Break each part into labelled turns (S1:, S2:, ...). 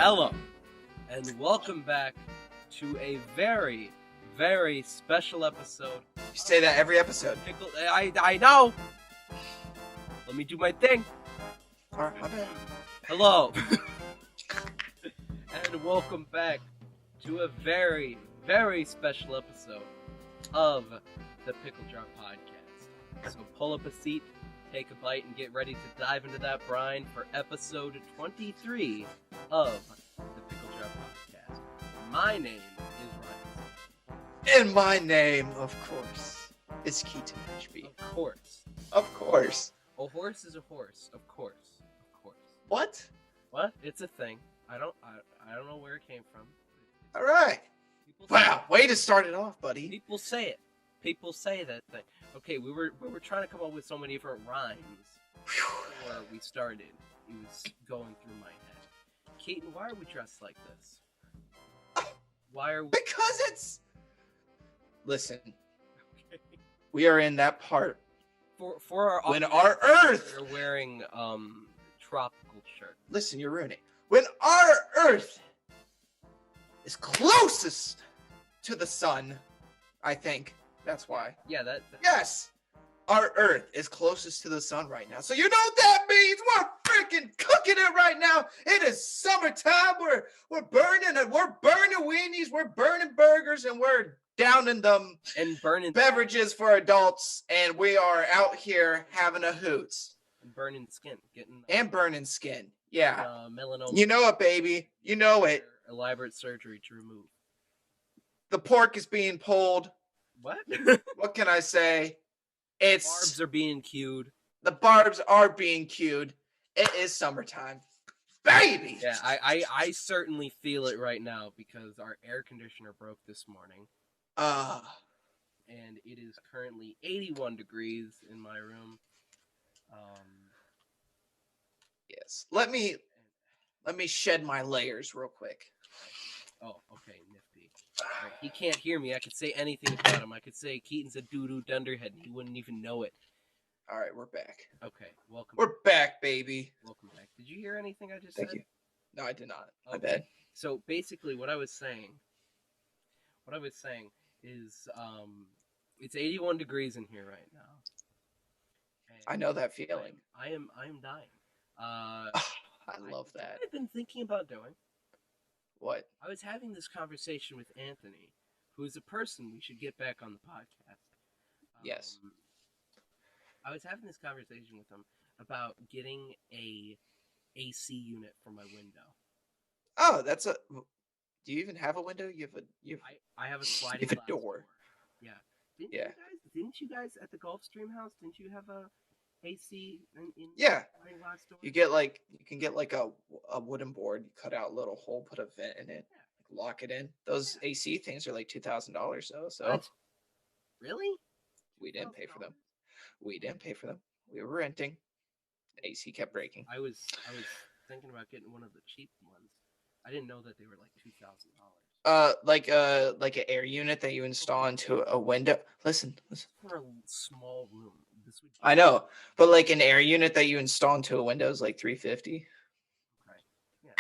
S1: Hello, and welcome back to a very, very special episode.
S2: You say that every episode.
S1: I know. Let me do my thing.
S2: Alright, my bad.
S1: Hello, and welcome back to a very, very special episode of the Pickle Jar Podcast. So pull up a seat, take a bite, and get ready to dive into that brine for episode 23 of the Pickle Jar Podcast. My name is Ryan.
S2: And my name, of course, is Keaton HB.
S1: Of course.
S2: Of course.
S1: A horse is a horse. Of course. Of course.
S2: What?
S1: What? It's a thing. I don't know where it came from.
S2: Alright.
S1: People
S2: Wow, way to start it off, buddy.
S1: People say it. People say that thing. Okay, we were trying to come up with so many different rhymes before we started. It was going through my head. Keaton, why are we dressed like this? Why are we?
S2: Because it's... Listen,
S1: Okay.
S2: we are in that part
S1: For our
S2: when
S1: audience,
S2: our Earth...
S1: we're wearing tropical shirt.
S2: Listen, you're ruining. When our Earth is closest to the sun, I think. That's why.
S1: Yeah, that
S2: Yes! Our Earth is closest to the sun right now. So you know what that means? We're freaking cooking it right now. It is summertime. We're burning it. We're burning weenies. We're burning burgers. And we're downing them
S1: and burning
S2: beverages for adults. And we are out here having a hoots.
S1: and burning skin, getting
S2: And burning skin. Yeah.
S1: melanoma.
S2: You know it, baby. You know it.
S1: Elaborate surgery to remove.
S2: The pork is being pulled.
S1: What?
S2: What can I say? It's...
S1: Barbs are being cued.
S2: The barbs are being cued. It is summertime. Baby!
S1: Yeah, I certainly feel it right now because our air conditioner broke this morning. And it is currently 81 degrees in my room.
S2: Yes. Let me shed my layers real quick.
S1: Oh, okay, nifty. Right, he can't hear me. I could say anything about him. I could say Keaton's a doo-doo dunderhead and he wouldn't even know it.
S2: All right, we're back.
S1: Okay, welcome.
S2: We're back, baby.
S1: Welcome back. Did you hear anything I just
S2: Thank
S1: said?
S2: you. No, I did not. My
S1: Okay.
S2: bad.
S1: So basically, what I was saying is, it's 81 degrees in here right now. And
S2: I know that feeling.
S1: I am dying.
S2: I love
S1: You know
S2: that.
S1: what I've been thinking about doing.
S2: What?
S1: I was having this conversation with Anthony, who is a person we should get back on the podcast.
S2: Yes.
S1: I was having this conversation with him about getting a AC unit for my window.
S2: Oh, that's a... Do you even have a window? You have
S1: I have a sliding
S2: You have a
S1: glass
S2: door.
S1: Yeah.
S2: Yeah.
S1: Didn't you guys at the Gulfstream house? Didn't you have a AC in
S2: Yeah.
S1: sliding glass door?
S2: You can get like a wooden board, you cut out a little hole, put a vent in it, lock it in. Those AC things are like $2,000 though, so
S1: What? Really?
S2: we didn't pay for them. We didn't pay for them. We were renting. The AC kept breaking.
S1: I was thinking about getting one of the cheap ones. I didn't know that they were like $2,000.
S2: Like an air unit that you install into a window. Listen.
S1: For a small room. This would.
S2: I know, but like an air unit that you install into a window is like $350.
S1: Okay. Yeah.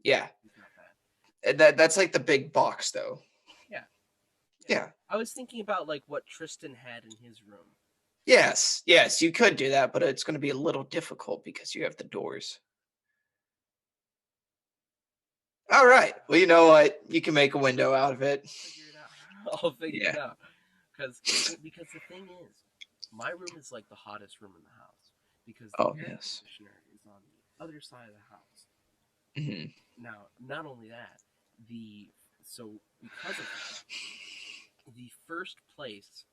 S2: Yeah.
S1: It's not bad.
S2: That's like the big box though. Yeah.
S1: I was thinking about like what Tristan had in his room.
S2: Yes, you could do that, but it's going to be a little difficult because you have the doors. All right. Well, you know what? You can make a window out of it.
S1: Figure it out. I'll figure it out. Because the thing is, my room is like the hottest room in the house because the air conditioner is on the other side of the house.
S2: Mm-hmm.
S1: Now, not only that, because of that, the first place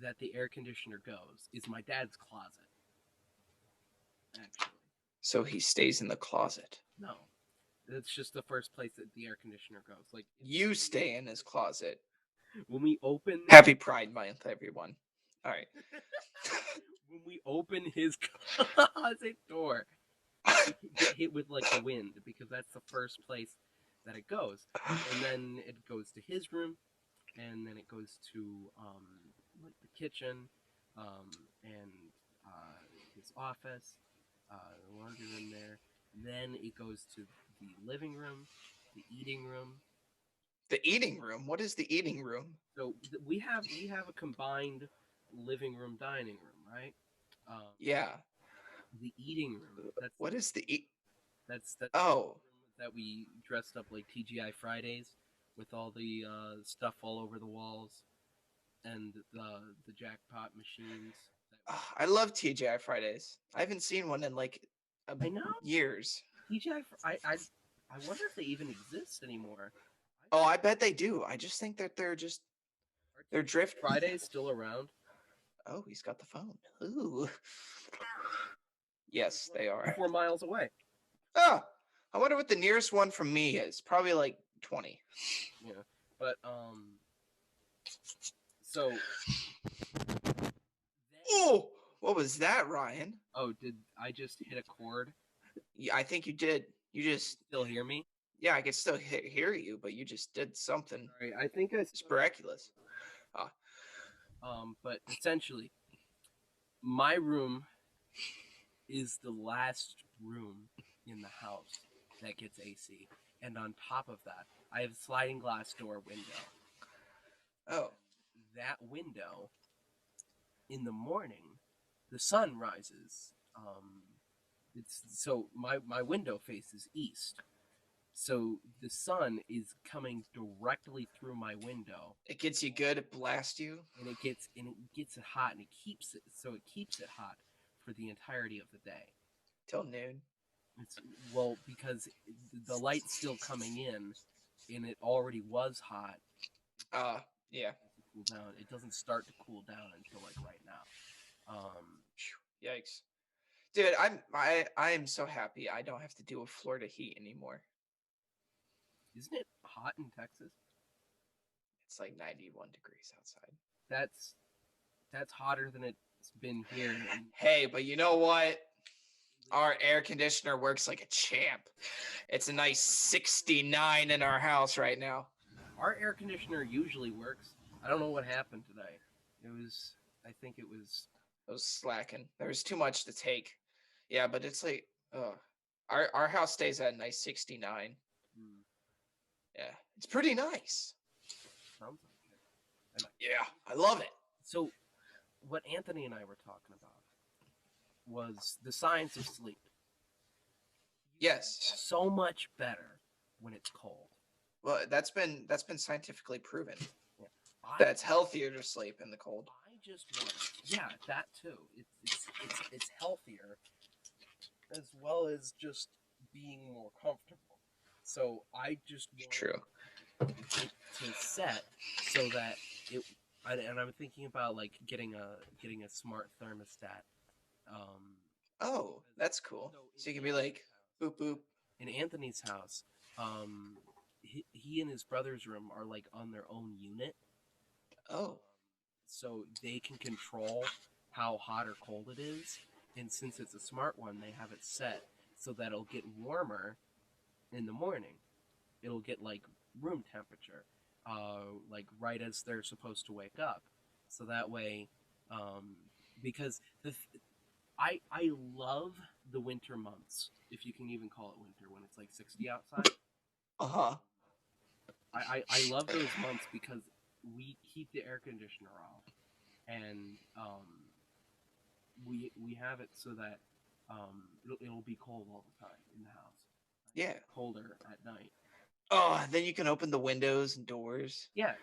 S1: that the air conditioner goes is my dad's closet. Actually,
S2: So he stays in the closet.
S1: no, it's just the first place that the air conditioner goes. Like
S2: You stay in his closet.
S1: when we open.
S2: Happy Pride Month, everyone. All right.
S1: When we open his closet door, we get hit with like the wind because that's the first place that it goes, and then it goes to his room, and then it goes to like the kitchen, and his office, the laundry room there. Then it goes to the living room, the eating room.
S2: The eating room? What is the eating room?
S1: So we have a combined living room, dining room, right?
S2: Yeah.
S1: The eating room.
S2: What is the
S1: That's
S2: Oh.
S1: that we dressed up like TGI Fridays with all the stuff all over the walls and the jackpot machines.
S2: I love TGI Fridays. I haven't seen one in like
S1: I know.
S2: years.
S1: TGI. I wonder if they even exist anymore.
S2: Oh, I bet they do. I just think that they're drift.
S1: Fridays still around?
S2: Oh, he's got the phone. Ooh. Yes, they are.
S1: 4 miles away.
S2: Oh, I wonder what the nearest one from me is. Probably like 20.
S1: Yeah, but so.
S2: Oh, what was that, Ryan?
S1: Oh, did I just hit a chord?
S2: Yeah, I think you did. You just
S1: Still hear me?
S2: Yeah, I can still hear you, but you just did something.
S1: Sorry, I think
S2: It's miraculous.
S1: But essentially, my room is the last room in the house that gets AC, and on top of that, I have a sliding glass door window.
S2: Oh,
S1: that window, in the morning, the sun rises. So my window faces east. So the sun is coming directly through my window.
S2: It gets you good, it blasts you.
S1: And it gets it hot, and it keeps it hot for the entirety of the day.
S2: Till noon.
S1: Because the light's still coming in, and it already was hot.
S2: Yeah.
S1: Cool down. It doesn't start to cool down until like right now.
S2: Yikes. Dude, I'm so happy I don't have to deal with Florida heat anymore.
S1: Isn't it hot in Texas?
S2: It's like 91 degrees outside.
S1: That's hotter than it's been here.
S2: Hey, but you know what? Our air conditioner works like a champ. It's a nice 69 in our house right now.
S1: Our air conditioner usually works. I don't know what happened today. I think it was
S2: slacking. There was too much to take. Yeah, but it's like, our house stays at a nice 69. Yeah, it's pretty nice.
S1: Sounds like it.
S2: Yeah, I love it.
S1: So, what Anthony and I were talking about was the science of sleep.
S2: Yes.
S1: So much better when it's cold.
S2: Well, that's been scientifically proven.
S1: Yeah.
S2: That's healthier to sleep in the cold.
S1: I just want, that too. It's healthier, as well as just being more comfortable. So I just want it to set so that it. And I'm thinking about like getting a smart thermostat.
S2: Oh, that's cool. So you can be like, boop boop.
S1: In Anthony's house, he and his brother's room are like on their own unit.
S2: Oh.
S1: So they can control how hot or cold it is, and since it's a smart one, they have it set so that it'll get warmer in the morning. It'll get like room temperature, like right as they're supposed to wake up. So that way, because I love the winter months, if you can even call it winter when it's like 60 outside. I love those months because we keep the air conditioner off, and we have it so that it'll be cold all the time in the house.
S2: Yeah.
S1: Colder at night.
S2: Oh, then you can open the windows and doors.
S1: Yeah,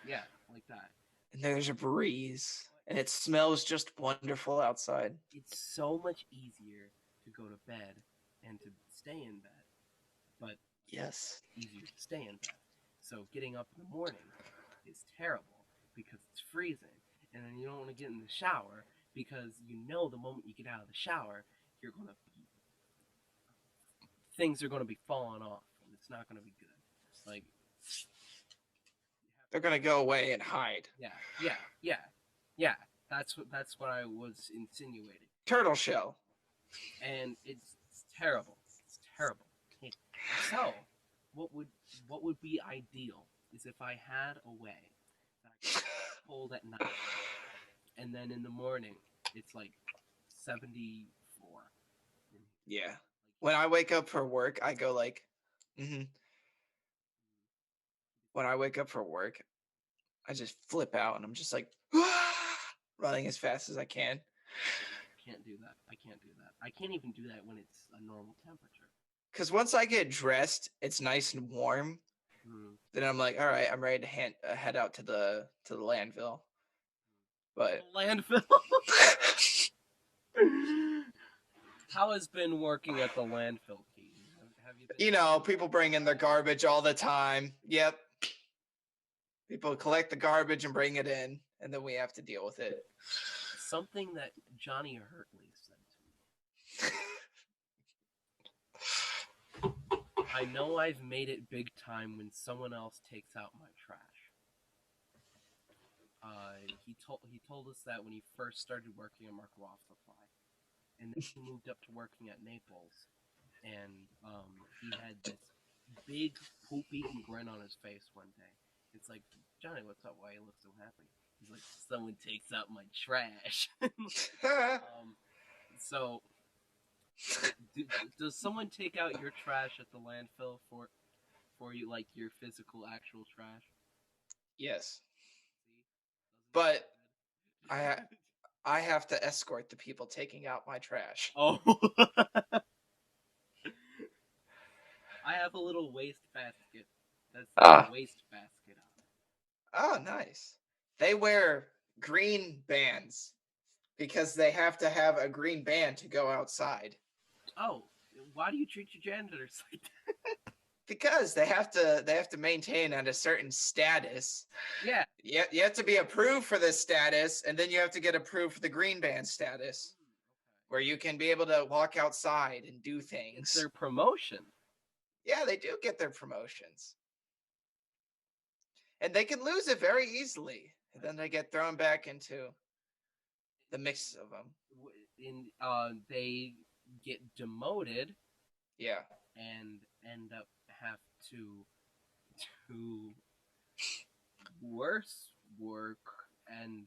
S1: like that.
S2: And there's a breeze, and it smells just wonderful outside.
S1: It's so much easier to go to bed and to stay in bed, but
S2: yes,
S1: it's easier to stay in bed. So getting up in the morning is terrible because it's freezing, and then you don't want to get in the shower because you know the moment you get out of the shower, things are gonna be falling off, and it's not gonna be good. Like
S2: they're gonna go away and hide.
S1: Yeah. That's what I was insinuating.
S2: Turtle shell.
S1: And it's terrible. It's terrible. So, what would be ideal is if I had a way that I could cold at night, and then in the morning it's like 74.
S2: Yeah. When I wake up for work, I go like, when I wake up for work, I just flip out and I'm just like running as fast as I can.
S1: Can't do that. I can't do that. I can't even do that when it's a normal temperature.
S2: Because once I get dressed, it's nice and warm. Then I'm like, all right, I'm ready to head out to the landfill. But
S1: landfill. How has been working at the landfill, Keaton? Have you been?
S2: People bring in their garbage all the time. Yep. People collect the garbage and bring it in, and then we have to deal with it.
S1: Something that Johnny Hurtley said to me. I know I've made it big time when someone else takes out my trash. He told us that when he first started working at Mark Rothfly, and then he moved up to working at Naples, and he had this big poop-eating grin on his face one day. It's like, Johnny, what's up? Why you look so happy? He's like, someone takes out my trash. So, does someone take out your trash at the landfill for you, like your physical, actual trash?
S2: Yes. But I have to escort the people taking out my trash.
S1: Oh. I have a little waste basket. That's a waste basket on it.
S2: Oh, nice. They wear green bands because they have to have a green band to go outside.
S1: Oh, why do you treat your janitors like that?
S2: Because they have to maintain at a certain status.
S1: Yeah.
S2: You have to be approved for this status, and then you have to get approved for the green band status, where you can be able to walk outside and do things.
S1: It's their promotion.
S2: Yeah, they do get their promotions. And they can lose it very easily. And then they get thrown back into the mix of them.
S1: They get demoted.
S2: Yeah.
S1: And end up have to worse work. And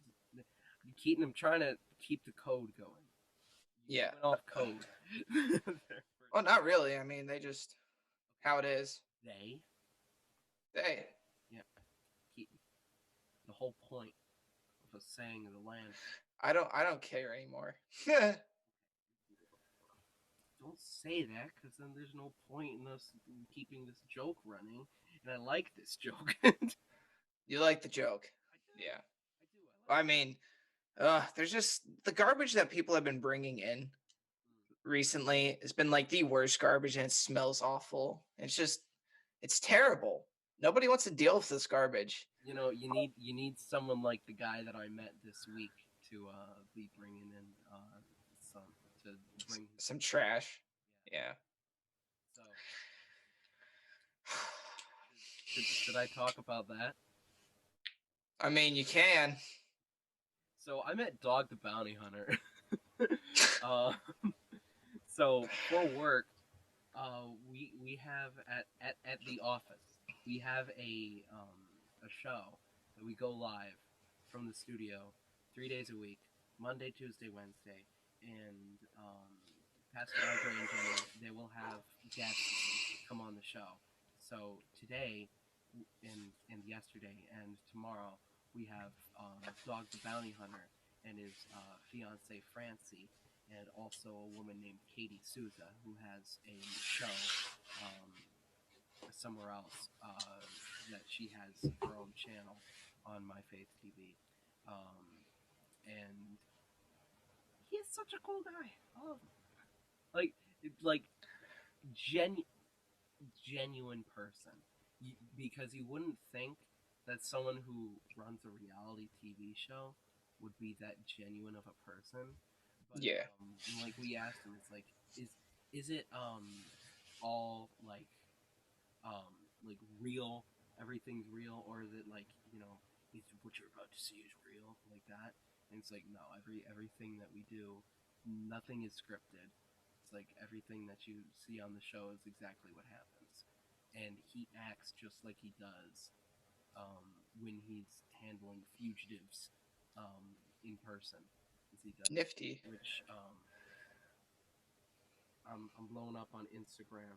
S1: Keaton, I'm trying to keep the code going.
S2: Yeah.
S1: Went off code.
S2: Well, not really. I mean, they just how it is.
S1: They.
S2: Yeah.
S1: Keaton. The whole point of a saying of the land.
S2: I don't care anymore.
S1: Don't say that, because then there's no point in us keeping this joke running. And I like this joke.
S2: You like the joke? Yeah. I mean, there's just the garbage that people have been bringing in recently has been like the worst garbage, and it smells awful. It's terrible. Nobody wants to deal with this garbage.
S1: You need someone like the guy that I met this week to be bringing in
S2: some trash. Yeah.
S1: So, should I talk about that?
S2: I mean, you can.
S1: So I met Dog the Bounty Hunter. So for work, we have at the office we have a show that we go live from the studio 3 days a week, Monday, Tuesday, Wednesday, and Pastor Andre and Jenny, they will have guests come on the show. So today and yesterday and tomorrow we have Dog the Bounty Hunter and his fiancée Francie, and also a woman named Katie Souza who has a show somewhere else that she has her own channel on My Faith TV. And he is such a cool guy. I love him. Like genuine person. Because you wouldn't think that someone who runs a reality TV show would be that genuine of a person. But,
S2: yeah.
S1: Like we asked him, it's like, is it all like real? Everything's real, or is it like is what you're about to see is real, like that? And it's like, no, everything that we do, nothing is scripted. It's like everything that you see on the show is exactly what happens. And he acts just like he does when he's handling fugitives in person. As he does,
S2: nifty.
S1: Which I'm blowing up on Instagram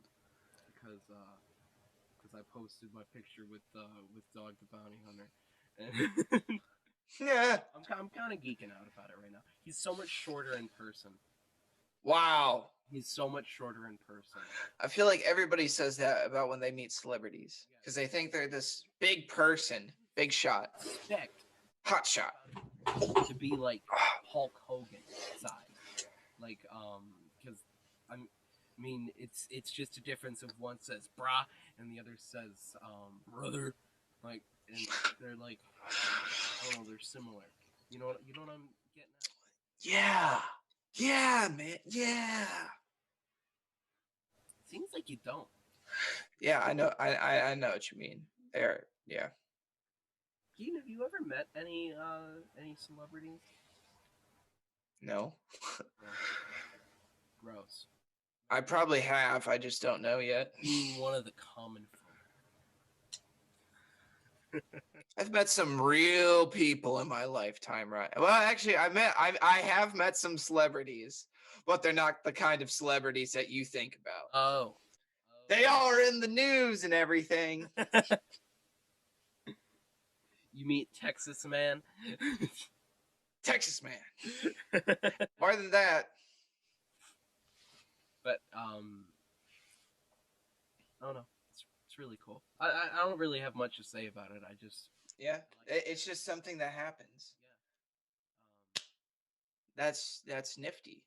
S1: because because I posted my picture with Dog the Bounty Hunter, and
S2: Yeah.
S1: I'm kind of geeking out about it right now. He's so much shorter in person.
S2: Wow.
S1: He's so much shorter in person.
S2: I feel like everybody says that about when they meet celebrities because they think they're this big person, big shot,
S1: Expect
S2: hot shot.
S1: to be like Hulk Hogan size, like because I mean it's just a difference of one says brah and the other says brother, like, and they're like, I don't know, they're similar. You know what I'm getting at?
S2: Yeah. Yeah, man. Yeah.
S1: Seems like you don't.
S2: Yeah, I know. I know what you mean. There. Yeah.
S1: Keaton, have you ever met any celebrities?
S2: No.
S1: Gross.
S2: I probably have. I just don't know yet.
S1: You mean one of the common folk?
S2: I've met some real people in my lifetime, right? Well, actually, I have met some celebrities, but they're not the kind of celebrities that you think about.
S1: Oh.
S2: They are in the news and everything.
S1: You meet Texas Man?
S2: Texas Man. More than that.
S1: But I don't know. It's really cool. I don't really have much to say about it. I just
S2: It's just something that happens. That's nifty.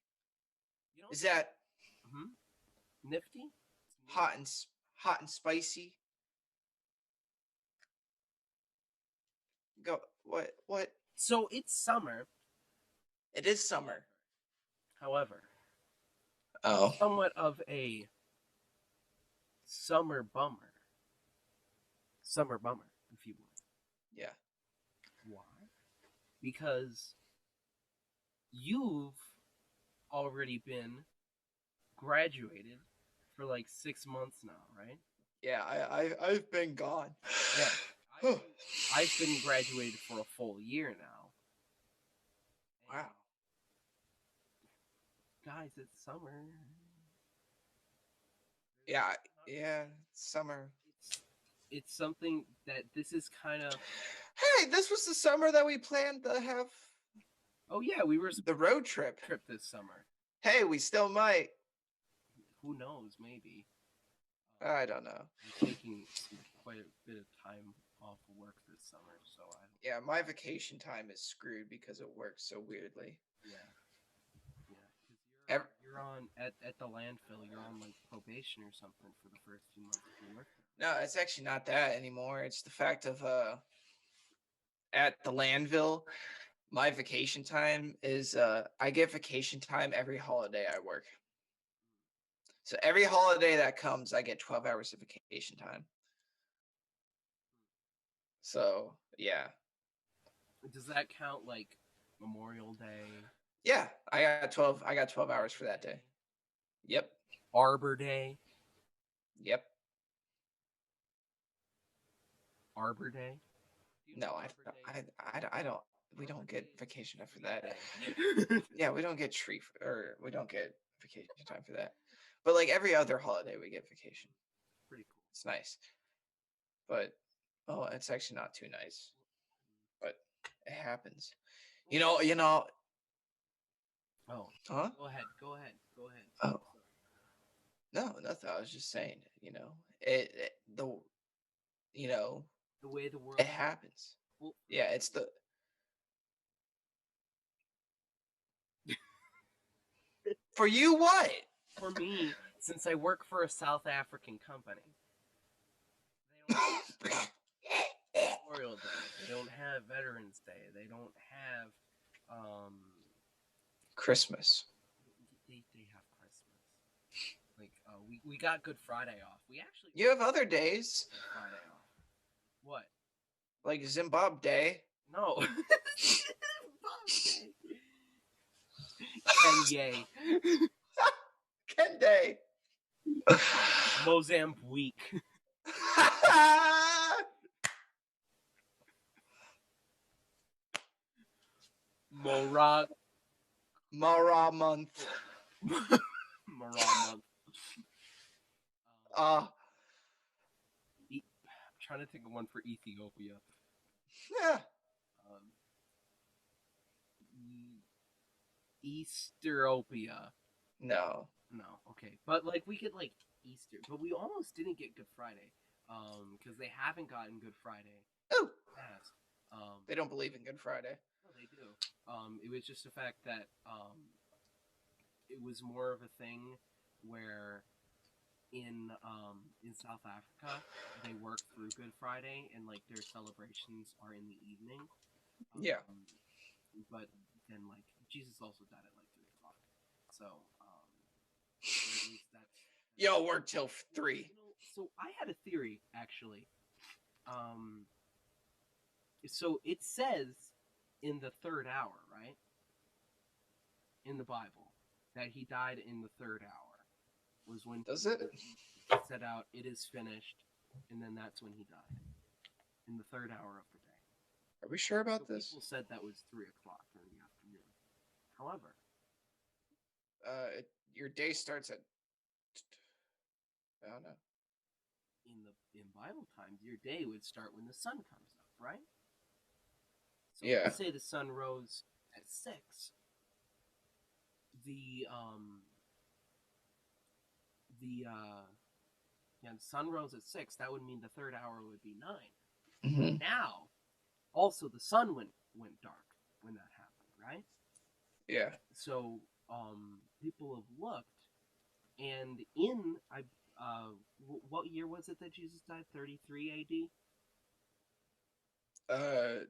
S1: You know,
S2: Is that
S1: nifty?
S2: hot and spicy? Go what?
S1: So it's summer.
S2: It is summer.
S1: However,
S2: Oh.
S1: somewhat of a summer bummer. Summer bummer, if you would.
S2: Yeah.
S1: Why? Because you've already been graduated for like 6 months now, right?
S2: Yeah, I've been gone.
S1: Yeah. I've been graduated for a full year now.
S2: Wow.
S1: Guys, it's summer.
S2: Yeah, summer.
S1: It's something that this is kind of.
S2: Hey, this was the summer that we planned to have.
S1: Oh yeah, we were
S2: the road trip
S1: this summer.
S2: Hey, we still might.
S1: Who knows? Maybe.
S2: I don't know.
S1: I'm taking quite a bit of time off of work this summer, so I.
S2: Yeah, my vacation time is screwed because it works so weirdly.
S1: Yeah. Because you're on at the landfill. You're on like probation or something for the first few months of your work.
S2: No, it's actually not that anymore. It's the fact of at the landfill, my vacation time is I get vacation time every holiday I work. So every holiday that comes, I get 12 hours of vacation time. So, yeah.
S1: Does that count like Memorial Day?
S2: Yeah, I got 12 hours for that day. Yep.
S1: Arbor Day?
S2: Yep.
S1: Arbor Day?
S2: No, I don't. We don't get vacation after that. Yeah, we don't get we don't get vacation time for that. But like every other holiday, we get vacation.
S1: Pretty cool.
S2: It's nice. But it's actually not too nice. But it happens. You know.
S1: Oh.
S2: Huh?
S1: Go ahead.
S2: Oh. No, nothing. I was just saying. The
S1: way the world.
S2: It happens.
S1: Well,
S2: yeah, it's the. For you, what?
S1: For me, since I work for a South African company, they don't have Memorial Day. They don't have Veterans Day. They don't have
S2: Christmas.
S1: They have Christmas. Like we got Good Friday off. We actually.
S2: You have other days.
S1: Good Friday off. What?
S2: Like Zimbabwe.
S1: No. Kenya.
S2: Kende.
S1: Mozambique. Mara
S2: month.
S1: Mara month. trying to think of one for Ethiopia.
S2: Yeah.
S1: Easteropia.
S2: No.
S1: No, okay, but like we could like Easter, but we almost didn't get Good Friday, because they haven't gotten Good Friday.
S2: Oh.
S1: Past.
S2: They don't believe in Good Friday.
S1: No, they do. It was just the fact that it was more of a thing where in South Africa they work through Good Friday and like their celebrations are in the evening.
S2: Yeah.
S1: But then like Jesus also died at like 3:00, so at least that's.
S2: Y'all work till 3.
S1: So I had a theory actually. So it says in the 3rd hour, right? In the Bible, that he died in the 3rd hour. Was when
S2: Does it?
S1: Set out, it is finished, and then that's when he died. In the 3rd hour of the day.
S2: Are we sure about this?
S1: People said that was 3:00 in the afternoon. However,
S2: your day starts at. I don't know.
S1: In Bible times, your day would start when the sun comes up, right? So
S2: Yeah.
S1: let's say the sun rose at 6. The sun rose at 6. That would mean the 3rd hour would be 9.
S2: Mm-hmm.
S1: Now, also the sun went dark when that happened, right?
S2: Yeah.
S1: So people have looked, and what year was it that Jesus died? 33 A.D.
S2: I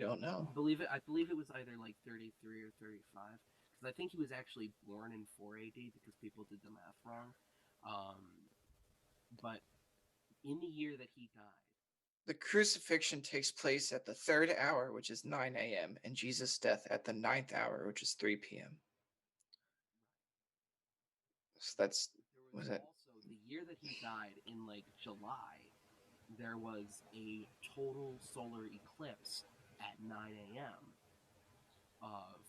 S2: don't know.
S1: I believe it was either like 33 or 35, because I think he was actually born in 4 A.D. because people did the math wrong. But in the year that he died,
S2: the crucifixion takes place at the 3rd hour, which is 9 a.m., and Jesus' death at the 9th hour, which is 3 p.m. So that's was it?
S1: Also, the year that he died in like July, there was a total solar eclipse at 9 a.m.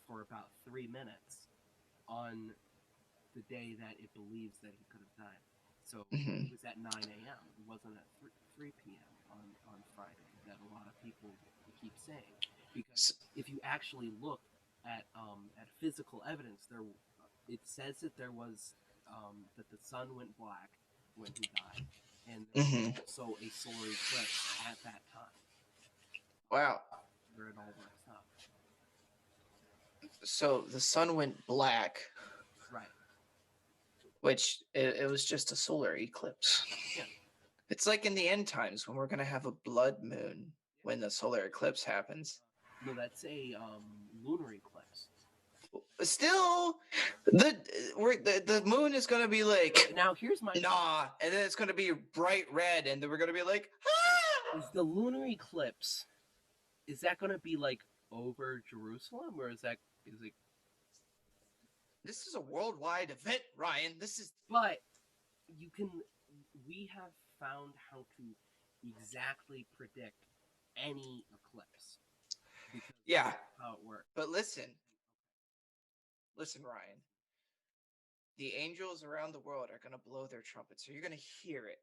S1: For about 3 minutes on the day that it believes that he could have died. So it was at 9 a.m. It wasn't at 3 p.m. on Friday that a lot of people keep saying. Because if you actually look at physical evidence, it says that there was that the sun went black when he died, and there was also a solar eclipse at that time.
S2: Wow.
S1: Where it all works out.
S2: So the sun went black.
S1: Right.
S2: Which it was just a solar eclipse.
S1: Yeah.
S2: It's like in the end times when we're going to have a blood moon when the solar eclipse happens.
S1: No, that's a lunar eclipse.
S2: Still, the moon is going to be like,
S1: now here's my
S2: and then it's going to be bright red, and then we're going to be like,
S1: Is the lunar eclipse, is that going to be like over Jerusalem, or is it?
S2: This is a worldwide event, Ryan.
S1: But we have found how to exactly predict any eclipse.
S2: Yeah.
S1: That's how it works.
S2: But listen, Ryan. The angels around the world are going to blow their trumpets, so you're going to hear it.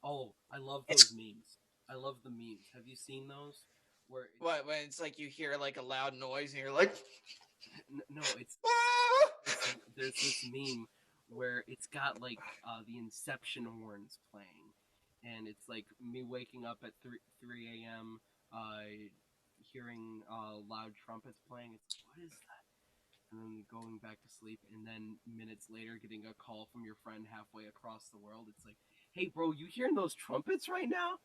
S1: Right. Oh, I love those memes. I love the memes. Have you seen those?
S2: When it's like you hear like a loud noise and you're like...
S1: No, there's this meme where it's got like the Inception horns playing, and it's like me waking up at 3 a.m. Hearing loud trumpets playing. It's like, what is that? And then going back to sleep, and then minutes later getting a call from your friend halfway across the world. It's like, hey bro, you hearing those trumpets right now?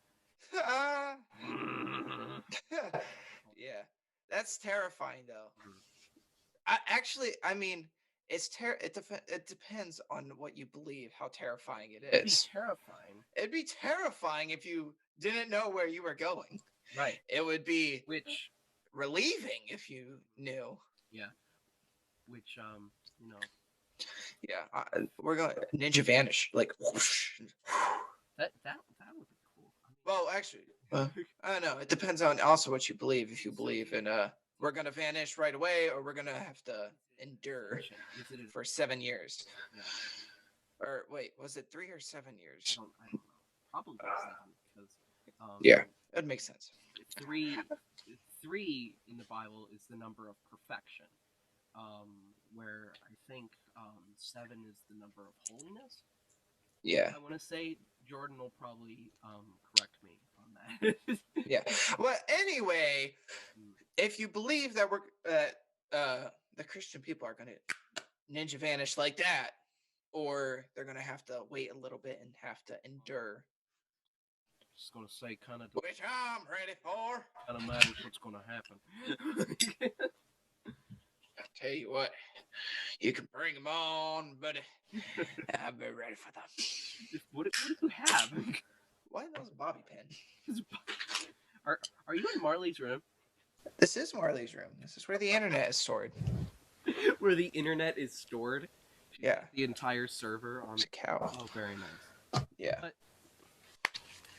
S2: Yeah, that's terrifying though. It depends on what you believe, how terrifying it is.
S1: It'd be terrifying.
S2: It'd be terrifying if you didn't know where you were going.
S1: Right.
S2: It would be relieving if you knew.
S1: Yeah. Which
S2: Yeah, we're going ninja vanish like whoosh.
S1: That would be cool.
S2: Well, actually, I don't know. It depends on also what you believe. If you believe in we're gonna vanish right away, or we're gonna have to endure for 7 years.
S1: Yeah.
S2: Or wait, was it 3 or 7 years?
S1: I don't know. probably 7 because
S2: Yeah, that makes sense.
S1: three in the Bible is the number of perfection, where I think 7 is the number of holiness.
S2: Yeah.
S1: I want to say Jordan will probably correct me on that.
S2: Yeah. Well, anyway, if you believe that the Christian people are going to ninja vanish like that, or they're going to have to wait a little bit and have to endure.
S1: Just gonna say kind of
S2: Which I'm ready for.
S1: Kind of matters what's gonna happen.
S2: I'll tell you what, you can bring them on, buddy. I'll be ready for them.
S1: What do you have?
S2: Why that was a bobby pin?
S1: Are you in Marley's room?
S2: This is Marley's room. This is where the internet is stored.
S1: Where the internet is stored?
S2: Yeah.
S1: The entire server on
S2: It's a cow.
S1: Oh, very nice.
S2: Yeah.
S1: But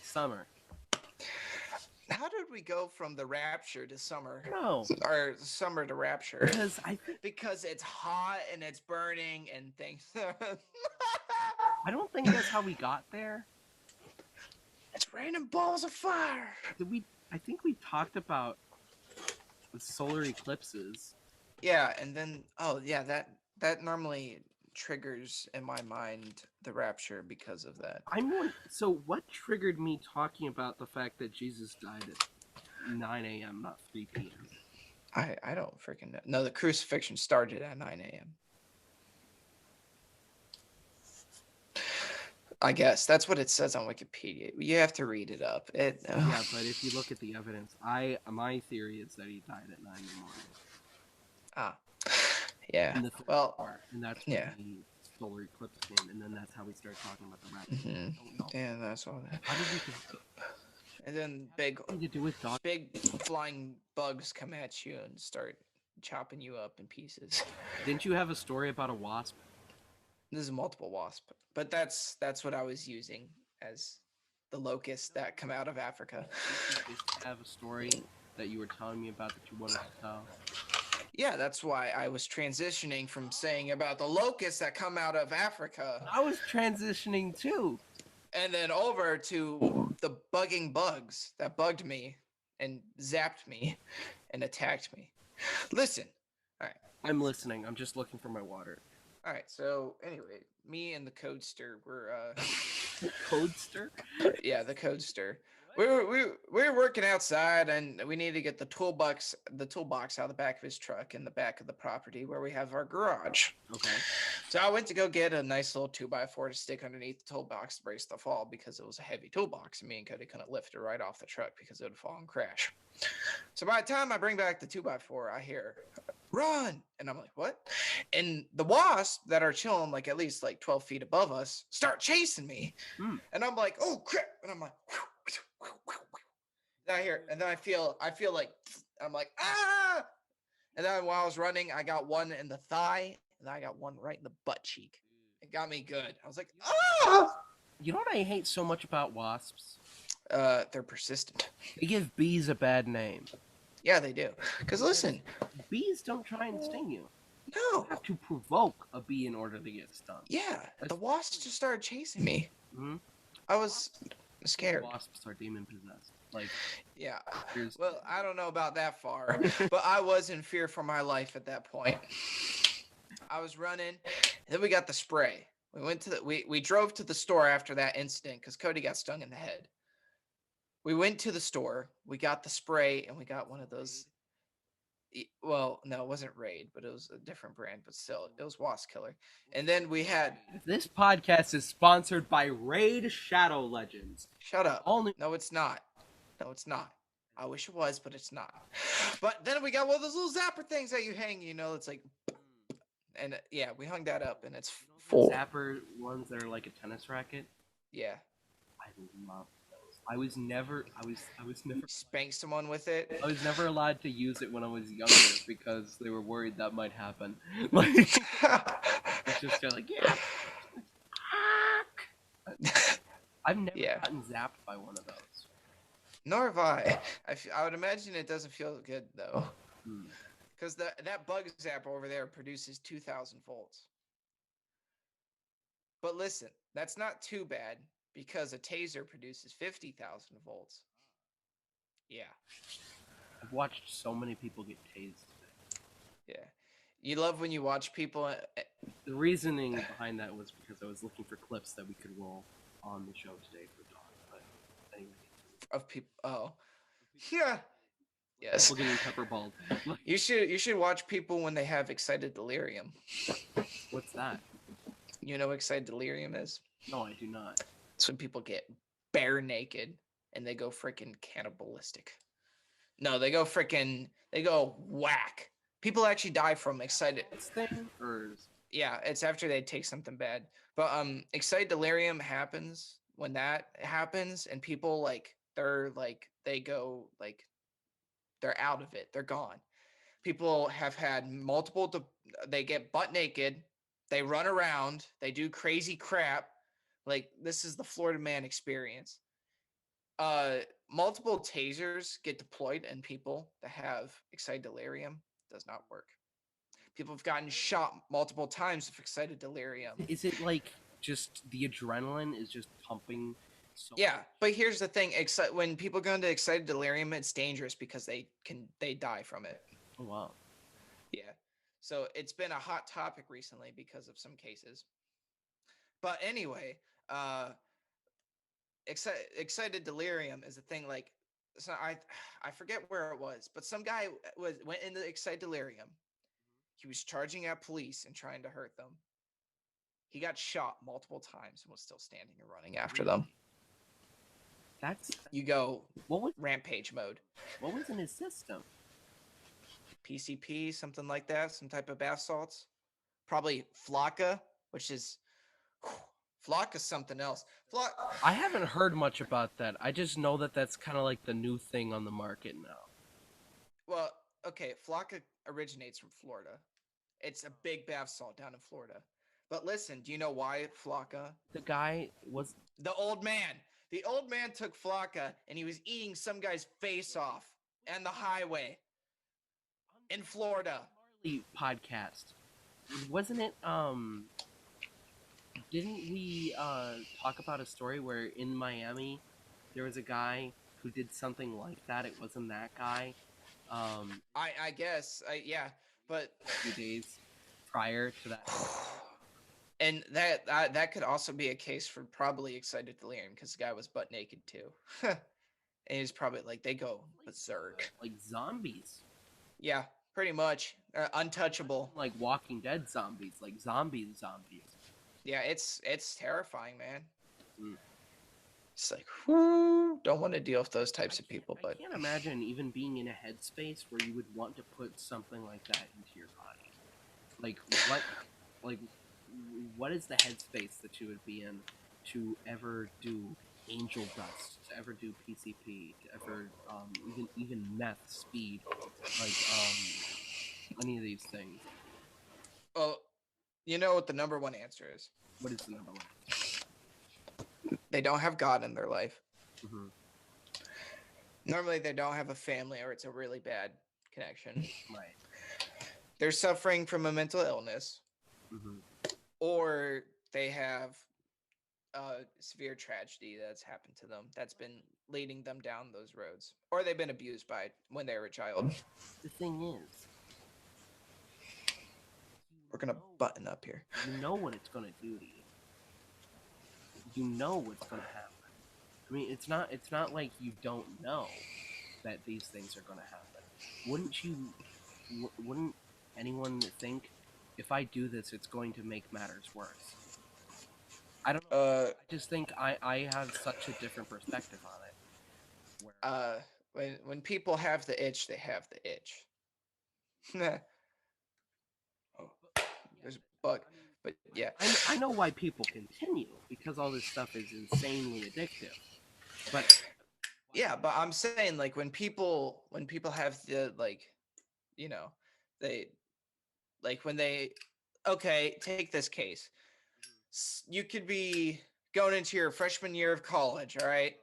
S1: summer.
S2: How did we go from the rapture to summer?
S1: No.
S2: Or summer to rapture?
S1: Because
S2: it's hot and it's burning and things.
S1: I don't think that's how we got there.
S2: It's raining balls of fire.
S1: I think we talked about the solar eclipses.
S2: Yeah, and then that normally triggers in my mind the rapture because of that.
S1: So what triggered me talking about the fact that Jesus died at 9 a.m., not 3 p.m.?
S2: I don't freaking know. No, the crucifixion started at 9 a.m. I guess that's what it says on Wikipedia. You have to read it up.
S1: Yeah, but if you look at the evidence, my theory is that he died at 9 in the morning.
S2: Ah, yeah.
S1: And and that's when the solar eclipse came, and then that's how we started talking about the rapture.
S2: Mm-hmm. Yeah, that's all that.
S1: How did we think?
S2: And then big flying bugs come at you and start chopping you up in pieces.
S1: Didn't you have a story about a wasp?
S2: This is multiple wasp, but that's what I was using as the locusts that come out of Africa.
S1: You just have a story that you were telling me about that you wanted to tell.
S2: Yeah, that's why I was transitioning from saying about the locusts that come out of Africa.
S1: I was transitioning too.
S2: And then over to the bugging bugs that bugged me and zapped me and attacked me. Listen. All right.
S1: I'm listening. I'm just looking for my water.
S2: All right. So anyway, me and the Codester were
S1: Codester?
S2: Yeah, the Codester. We were working outside, and we needed to get the toolbox out of the back of his truck in the back of the property where we have our garage.
S1: Okay.
S2: So I went to go get a nice little 2x4 to stick underneath the toolbox to brace the fall because it was a heavy toolbox, and me and Cody couldn't lift it right off the truck because it would fall and crash. So by the time I bring back the 2x4, I hear, "Run!" And I'm like, "What?" And the wasps that are chilling like at least like 12 feet above us start chasing me. And I'm like, "Oh crap!" And I'm like, and I hear, and then I feel like, I'm like, ah! And then while I was running, I got one in the thigh, and I got one right in the butt cheek. It got me good. I was like, ah!
S1: You know what I hate so much about wasps?
S2: They're persistent.
S1: They give bees a bad name.
S2: Yeah, they do. Because listen,
S1: bees don't try and sting you.
S2: No.
S1: You have to provoke a bee in order to get stung.
S2: Yeah, the wasps just started chasing me.
S1: Mm-hmm.
S2: I was scared.
S1: Wasps are demon possessed. Like,
S2: yeah. Well, I don't know about that far, but I was in fear for my life at that point. I was running, and then we got the spray. We went to we drove to the store after that incident because Cody got stung in the head. We went to the store, we got the spray, and we got one of those. Well, no, it wasn't Raid, but it was a different brand, but still, it was Wasp Killer. And then we had...
S1: This podcast is sponsored by Raid Shadow Legends.
S2: Shut up. No, it's not. No, it's not. I wish it was, but it's not. But then we got one of those little zapper things that you hang, it's like... And yeah, we hung that up, and it's full.
S1: Zapper ones that are like a tennis racket?
S2: Yeah.
S1: I love I was never
S2: spank someone with it.
S1: I was never allowed to use it when I was younger because they were worried that might happen. Like, it's just like, yeah. I've never gotten zapped by one of those.
S2: Nor have I. I would imagine it doesn't feel good though, because that bug zapper over there produces 2,000 volts. But listen, that's not too bad. because a taser produces 50,000 volts. Yeah.
S1: I've watched so many people get tased today.
S2: Yeah. You love when you watch people.
S1: The reasoning behind that was because I was looking for clips that we could roll on the show today for Dawn. But anyway.
S2: Of people. Oh. Yeah. Yes.
S1: People getting pepperballed.
S2: You should watch people when they have excited delirium.
S1: What's that?
S2: You know what excited delirium is?
S1: No, I do not.
S2: It's when people get bare naked and they go freaking cannibalistic. No, they go whack. People actually die from excited.
S1: Thing or
S2: yeah, it's after they take something bad. But excited delirium happens when that happens, and people they're out of it. They're gone. People have had multiple. They get butt naked. They run around. They do crazy crap. Like this is the Florida man experience. Multiple tasers get deployed in people that have excited delirium. Does not work. People have gotten shot multiple times with excited delirium.
S1: Is it just the adrenaline is just pumping?
S2: Yeah, but here's the thing: when people go into excited delirium, it's dangerous because they die from it.
S1: Oh wow.
S2: Yeah, so it's been a hot topic recently because of some cases. But anyway, excited delirium is a thing. So I forget where it was, but some guy went into excited delirium. He was charging at police and trying to hurt them. He got shot multiple times and was still standing and running after them. You go rampage mode.
S1: What was in his system?
S2: PCP, something like that, some type of bath salts. Probably Flocka, which is Flocka's something else.
S1: I haven't heard much about that. I just know that that's kind of like the new thing on the market now.
S2: Well, okay, Flocka originates from Florida. It's a big bath salt down in Florida. But listen, do you know why Flocka?
S1: The guy was
S2: the old man. The old man took Flocka and he was eating some guy's face off on the highway in Florida.
S1: Marley podcast. Wasn't it didn't we talk about a story where in Miami there was a guy who did something like that? It wasn't that guy.
S2: I guess. Yeah, but
S1: a few days prior to that.
S2: And that could also be a case for probably excited delirium because the guy was butt naked too. And he's probably they go berserk.
S1: Like zombies.
S2: Yeah, pretty much. Untouchable.
S1: Like Walking Dead zombies. Like zombies.
S2: Yeah, it's terrifying, man.
S1: Mm.
S2: It's don't want to deal with those types of people. But
S1: I can't imagine even being in a headspace where you would want to put something like that into your body. What is the headspace that you would be in to ever do angel dust, to ever do PCP, to ever even meth, speed, any of these things?
S2: Well, you know what the number one answer is?
S1: What is the number one?
S2: They don't have God in their life.
S1: Mm-hmm.
S2: Normally, they don't have a family, or it's a really bad connection.
S1: Right.
S2: They're suffering from a mental illness.
S1: Mm-hmm.
S2: Or they have a severe tragedy that's happened to them that's been leading them down those roads. Or they've been abused by it when they were a child.
S1: The thing is,
S2: we're going to button up here.
S1: You know what it's going to do to you. You know what's going to happen. I mean, it's not like you don't know that these things are going to happen. Wouldn't anyone think, if I do this, it's going to make matters worse? I don't know. I just think I have such a different perspective on
S2: it. When people have the itch, they have the itch. Oh, there's a bug. But yeah.
S1: I know why people continue, because all this stuff is insanely addictive. But
S2: yeah, but I'm saying when people have the okay, take this case. You could be going into your freshman year of college, all right?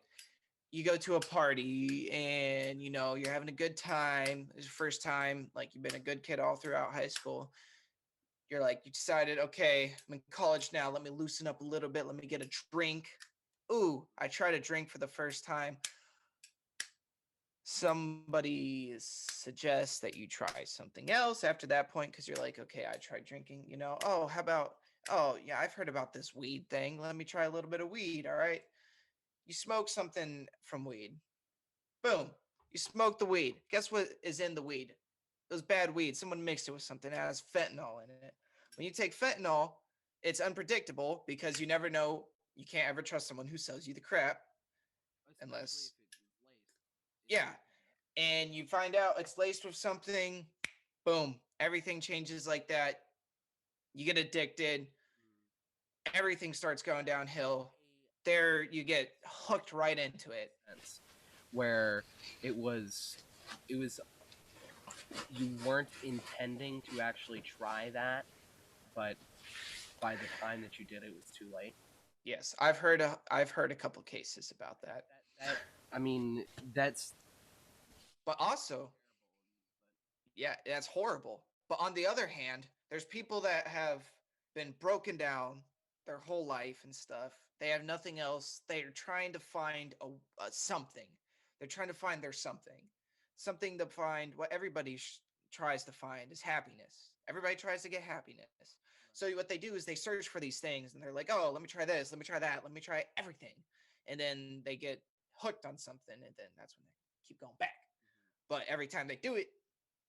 S2: You go to a party and you're having a good time. It's your first time, you've been a good kid all throughout high school. You're you decided, okay, I'm in college now, let me loosen up a little bit, let me get a drink. ooh, I try to drink for the first time. Somebody suggests that you try something else after that point because you're like, okay, I tried drinking, Oh, how about, oh, yeah, I've heard about this weed thing. Let me try a little bit of weed. All right. You smoke something from weed. Boom. You smoke the weed. Guess what is in the weed? It was bad weed. Someone mixed it with something that has fentanyl in it. When you take fentanyl, it's unpredictable because you never know. You can't ever trust someone who sells you the crap
S1: Especially
S2: unless,
S1: if it is laced.
S2: yeah. And you find out it's laced with something, boom, everything changes like that. You get addicted, everything starts going downhill. There, you get hooked right into it.
S1: Where it was you weren't intending to actually try that, but by the time that you did, it was too late.
S2: Yes, I've heard a couple cases about that.
S1: That I mean, that's
S2: But also, yeah, that's horrible. But on the other hand, there's people that have been broken down their whole life and stuff. They have nothing else. They're trying to find a something. They're trying to find their something. Something to find what everybody tries to find is happiness. Everybody tries to get happiness. So what they do is they search for these things and they're like, "Oh, let me try this, let me try that, let me try everything." And then they get hooked on something and then that's when they keep going back. But every time they do it,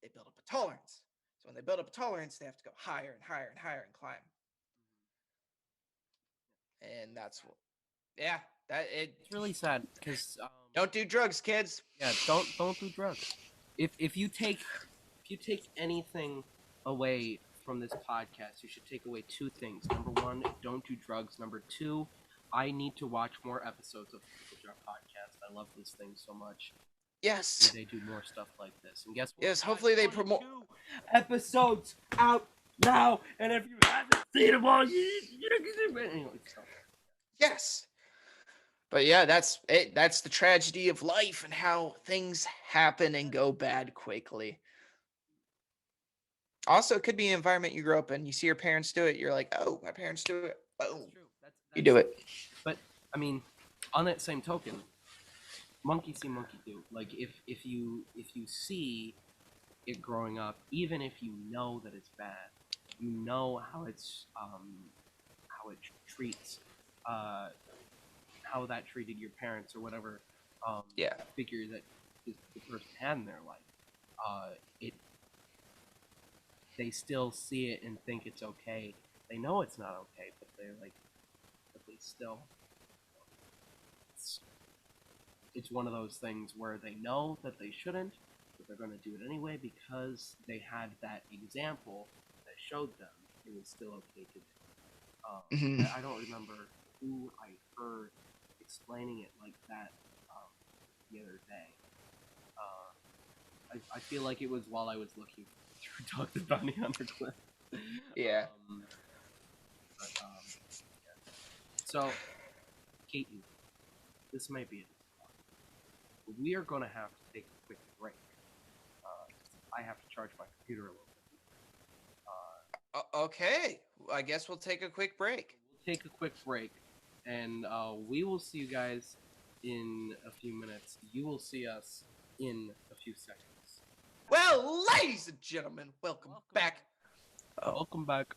S2: they build up a tolerance. So when they build up a tolerance, they have to go higher and higher and higher and climb. And that's what, yeah, that it.
S1: it's really sad because
S2: Don't do drugs, kids.
S1: yeah, don't do drugs. If you take anything away from this podcast, you should take away two things. Number one, don't do drugs. Number two, I need to watch more episodes of the Pickle Jar Podcast. I love this thing so much.
S2: Yes.
S1: They do more stuff like this. And guess what?
S2: Yes. Hopefully they promote
S1: episodes out now. And if you haven't seen them all, anyway, so.
S2: Yes. But yeah, that's it. That's the tragedy of life and how things happen and go bad quickly. Also, it could be an environment you grew up in. You see your parents do it. You're like, oh, my parents do it. Boom.
S1: That's true.
S2: You do it.
S1: But I mean, on that same token, monkey see, monkey do. Like if you see it growing up, even if you know that it's bad, you know how how it treats how that treated your parents or whatever
S2: Yeah.
S1: figure that the person had in their life. It they still see it and think it's okay. They know it's not okay, but they still. It's one of those things where they know that they shouldn't, but they're going to do it anyway because they had that example that showed them it was still okay to do. I don't remember who I heard explaining it like that the other day. I feel like it was while I was looking through Dog the Bounty Hunter clip.
S2: Yeah.
S1: Yeah. So, Keaton, this might be it. We are going to have to take a quick break. I have to charge my computer a little bit.
S2: Okay. I guess we'll take a quick break.
S1: We'll take a quick break, and we will see you guys in a few minutes. You will see us in a few seconds.
S2: Well, ladies and gentlemen, welcome back.
S1: Welcome back.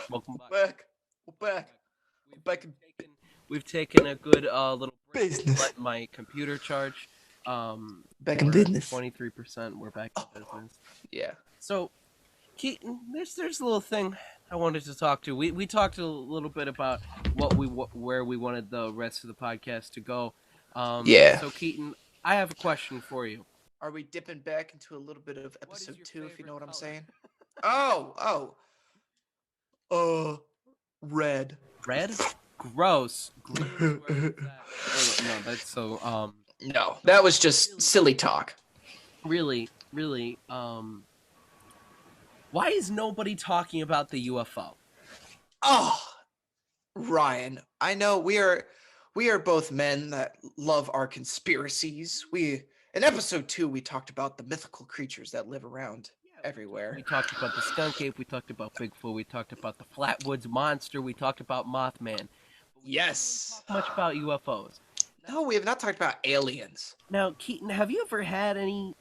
S1: Welcome back.
S2: We're back.
S1: We've taken a good little break
S2: Business.
S1: to let my computer charge.
S2: Back in business.
S1: 23%. We're back in business.
S2: Yeah.
S1: So, Keaton, there's a little thing I wanted to talk to. We talked a little bit about where we wanted the rest of the podcast to go.
S2: Yeah.
S1: So, Keaton, I have a question for you.
S2: Are we dipping back into a little bit of episode 2, if you know what I'm
S1: color?
S2: saying? Red.
S1: Red? Gross. Green is that? No, that's so.
S2: No, that was just silly talk.
S1: Really, why is nobody talking about the UFO?
S2: Oh, Ryan, I know we are both men that love our conspiracies. In episode 2 we talked about the mythical creatures that live around everywhere.
S1: We talked about the skunk ape, we talked about Bigfoot, we talked about the Flatwoods Monster, we talked about Mothman. But
S2: Yes.
S1: Much about UFOs.
S2: No, we have not talked about aliens.
S1: Now, Keaton, have you ever had any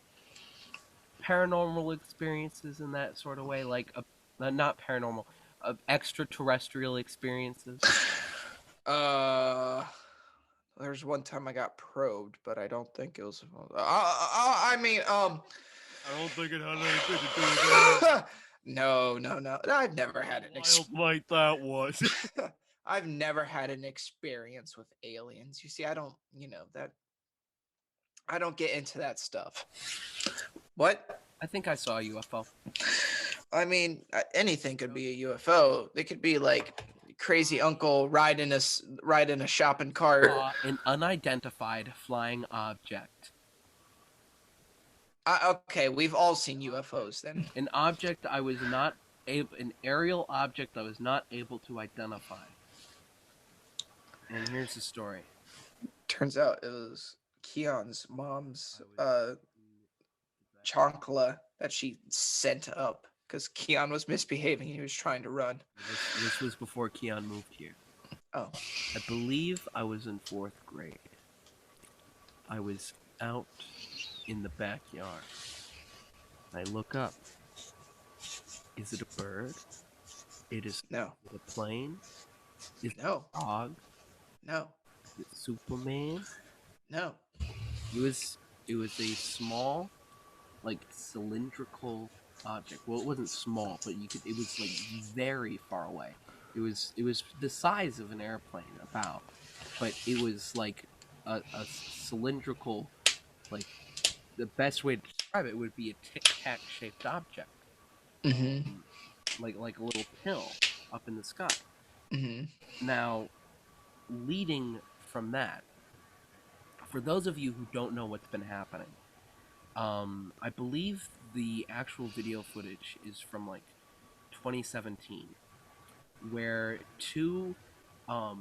S1: paranormal experiences in that sort of way? Like, not paranormal, extraterrestrial experiences?
S2: There's one time I got probed, but I don't think it was. I
S3: don't think it had anything to do with that.
S2: No. I've never had an
S3: Wild night that was.
S2: I've never had an experience with aliens. You see, I don't, I don't get into that stuff. What?
S1: I think I saw a UFO.
S2: I mean, anything could be a UFO. They could be like crazy uncle riding a shopping cart.
S1: An unidentified flying object.
S2: Okay, we've all seen UFOs then.
S1: An object I was not an aerial object I was not able to identify. And here's the story.
S2: Turns out it was Keon's mom's chancla that she sent up because Keon was misbehaving. He was trying to run.
S1: This was before Keon moved here.
S2: Oh.
S1: I believe I was in 4th grade. I was out in the backyard. I look up. Is it a bird? It is
S2: no.
S1: A plane? Is
S2: no.
S1: it a dog?
S2: No.
S1: Is it Superman?
S2: No.
S1: It was a small, like cylindrical object. Well, it wasn't small, but it was like very far away. It was the size of an airplane about, but it was like a cylindrical, like the best way to describe it would be a tic-tac shaped object.
S2: Mm-hmm.
S1: Like a little pill up in the sky.
S2: Mm-hmm.
S1: Now, leading from that, for those of you who don't know what's been happening, I believe the actual video footage is from like 2017, where two, I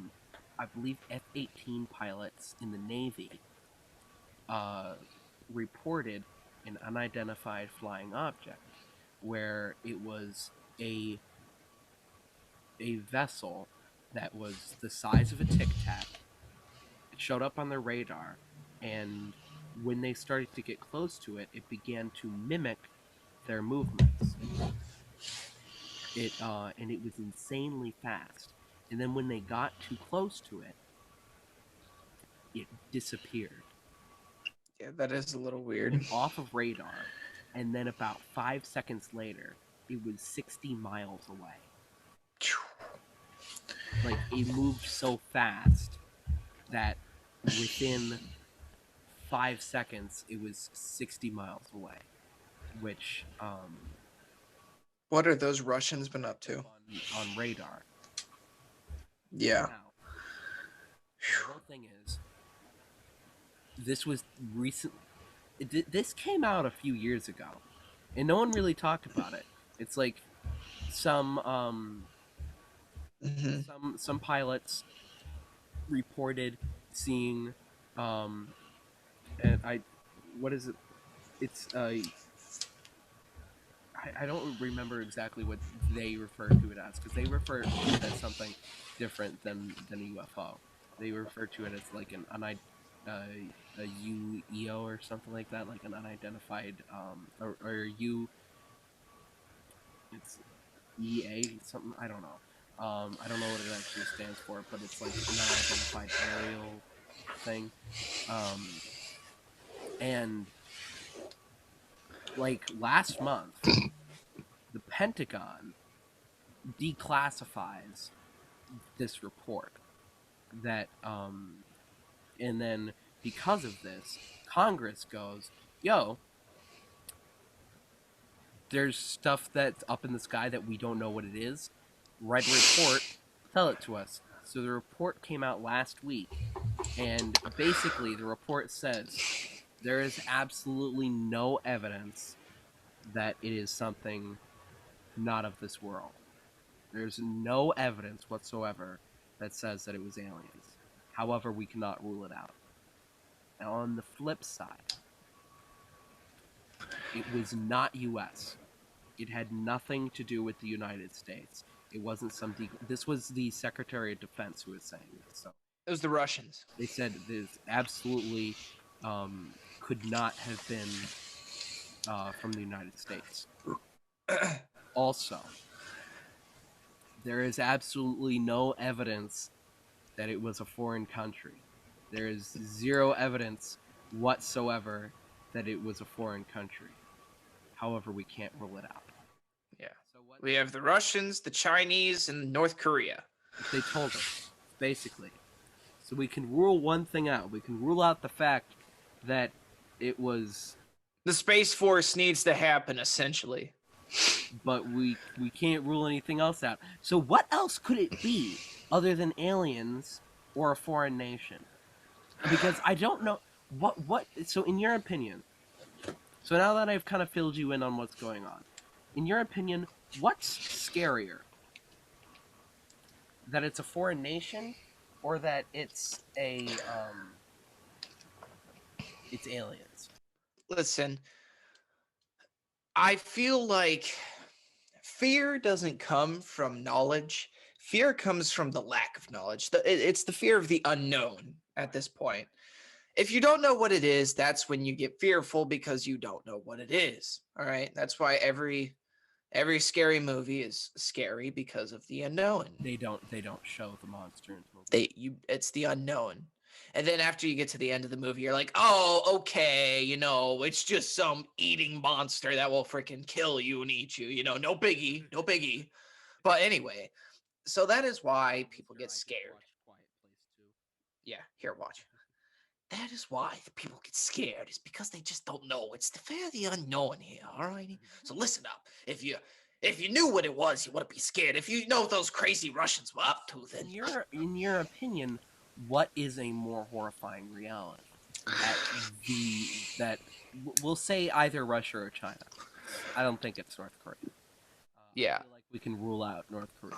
S1: believe F-18 pilots in the Navy reported an unidentified flying object, where it was a vessel that was the size of a Tic Tac. It showed up on their radar, and when they started to get close to it, it began to mimic their movements. And it was insanely fast. And then when they got too close to it, it disappeared.
S2: Yeah, that is a little weird.
S1: It went off of radar, and then about 5 seconds later, it was 60 miles away. Like, it moved so fast that within 5 seconds, it was 60 miles away. Which,
S2: what are those Russians been up to?
S1: On radar.
S2: Yeah.
S1: Now, the whole thing is, this was recent. This came out a few years ago, and no one really talked about it. It's like some pilots reported seeing and what is it? It's I don't remember exactly what they refer to it as, because they refer to it as something different than a UFO. They refer to it as like a UEO or something like that, like an unidentified or it's EA something, I don't know. I don't know what it actually stands for, but it's like an unidentified aerial thing. And like last month, the Pentagon declassifies this report that and then because of this, Congress goes, yo, there's stuff that's up in the sky that we don't know what it is. Write a report, tell it to us. So the report came out last week, and basically the report says there is absolutely no evidence that it is something not of this world. There's no evidence whatsoever that says that it was aliens. However, we cannot rule it out. Now, on the flip side, it was not U.S. It had nothing to do with the United States. It wasn't some. This was the Secretary of Defense who was saying this. So
S2: It was the Russians.
S1: they said this absolutely could not have been from the United States. Also, there is absolutely no evidence that it was a foreign country. There is zero evidence whatsoever that it was a foreign country. However, we can't rule it out.
S2: Yeah.
S1: So what
S2: We have the Russians, the Chinese, and North Korea.
S1: they told us, basically. So we can rule one thing out. We can rule out the fact that it was,
S2: The Space Force needs to happen, essentially.
S1: but we can't rule anything else out. So what else could it be other than aliens or a foreign nation? Because I don't know what. So in your opinion, so now that I've kind of filled you in on what's going on, in your opinion, what's scarier? That it's a foreign nation, or that it's it's aliens?
S2: Listen, I feel like fear doesn't come from knowledge. Fear comes from the lack of knowledge. It's the fear of the unknown at this point. If you don't know what it is, that's when you get fearful because you don't know what it is. All right? That's why every scary movie is scary because of the unknown.
S1: They don't show the monster in the movie.
S2: It's the unknown. And then after you get to the end of the movie, you're like, oh, okay, it's just some eating monster that will freaking kill you and eat you, no biggie, no biggie. But anyway, so that is why people get scared.
S1: Quiet Place too.
S2: Yeah, here, watch. That is why the people get scared, is because they just don't know. It's the fear of the unknown here, all right? So listen up. If you knew what it was, you wouldn't be scared. If you know what those crazy Russians were up to, then...
S1: In your opinion, what is a more horrifying reality? We'll say either Russia or China. I don't think it's North Korea.
S2: Yeah.
S1: I feel like we can rule out North Korea.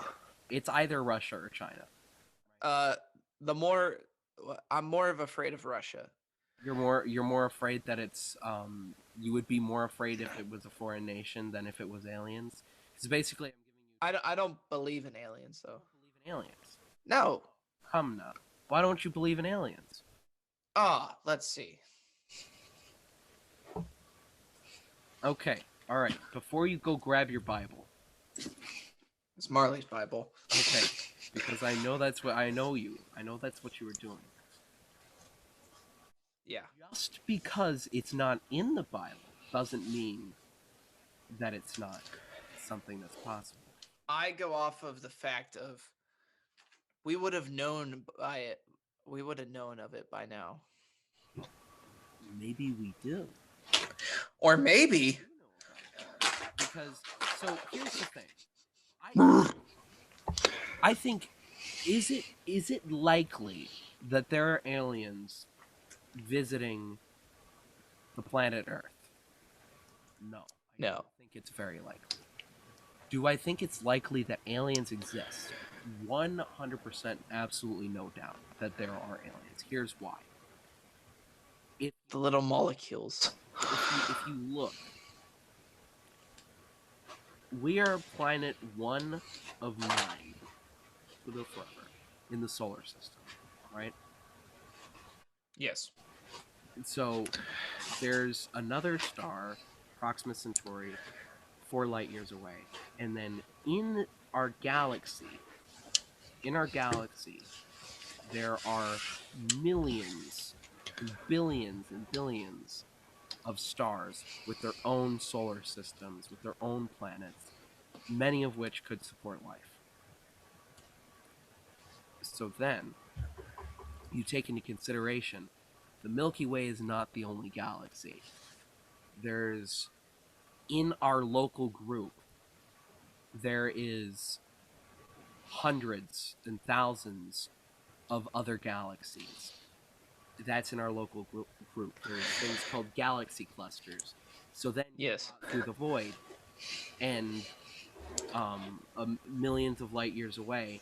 S1: It's either Russia or China.
S2: I'm more of afraid of Russia.
S1: You're more afraid that it's you would be more afraid if it was a foreign nation than if it was aliens. Because basically, I'm giving you.
S2: I don't believe in aliens, though.
S1: You don't believe in aliens?
S2: No.
S1: Come now. Why don't you believe in aliens?
S2: Let's see.
S1: Okay. All right. Before you go grab your Bible.
S2: It's Marley's Bible.
S1: Okay. Because I know that's what I know you. I know that's what you were doing.
S2: Yeah.
S1: Just because it's not in the Bible doesn't mean that it's not something that's possible.
S2: I go off of the fact of we would have known by it. We would have known of it by now.
S1: Maybe we do.
S2: Or maybe.
S1: Because, so here's the thing. I think, is it likely that there are aliens visiting the planet Earth? No. I don't think it's very likely. Do I think it's likely that aliens exist? 100% absolutely no doubt that there are aliens. Here's why.
S2: The little molecules.
S1: If you look, we are planet 1 of 9 for the forever in the solar system, right?
S2: Yes.
S1: So there's another star, Proxima Centauri, 4 light years away, and then in our galaxy, there are millions, billions, and billions of stars with their own solar systems, with their own planets, many of which could support life. So then, you take into consideration, the Milky Way is not the only galaxy. There's, in our local group, there is hundreds and thousands of other galaxies. That's in our local group. There's things called galaxy clusters. So then you go out through the void, and millions of light years away,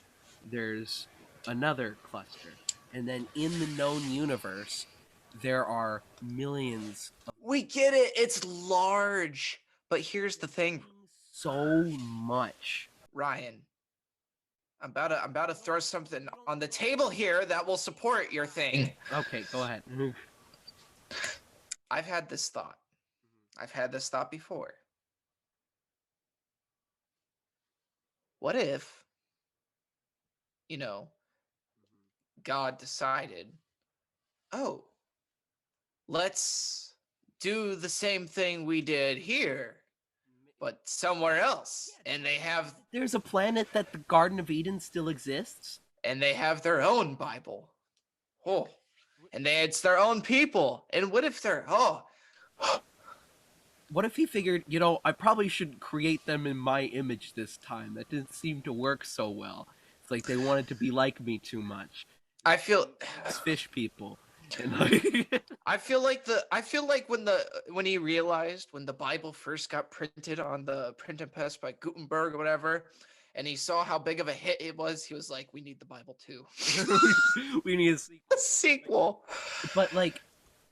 S1: there's another cluster. And then in the known universe, there are millions of...
S2: We get it. It's large. But here's the thing.
S1: So much.
S2: Ryan, I'm about to throw something on the table here that will support your thing.
S1: Okay, go ahead.
S2: I've had this thought. I've had this thought before. What if, God decided, oh, let's do the same thing we did here, but somewhere else. And they have
S1: There's a planet that the Garden of Eden still exists.
S2: their own Bible. Oh. And it's their own people. And what if they're
S1: What if he figured, I probably should create them in my image this time? That didn't seem to work so well. It's like they wanted to be like me too much.
S2: I feel
S1: It's fish people. And
S2: I feel like when he realized when the Bible first got printed on the printing press by Gutenberg or whatever, and he saw how big of a hit it was, he was like, "We need the Bible too.
S1: we need
S2: A sequel."
S1: But like,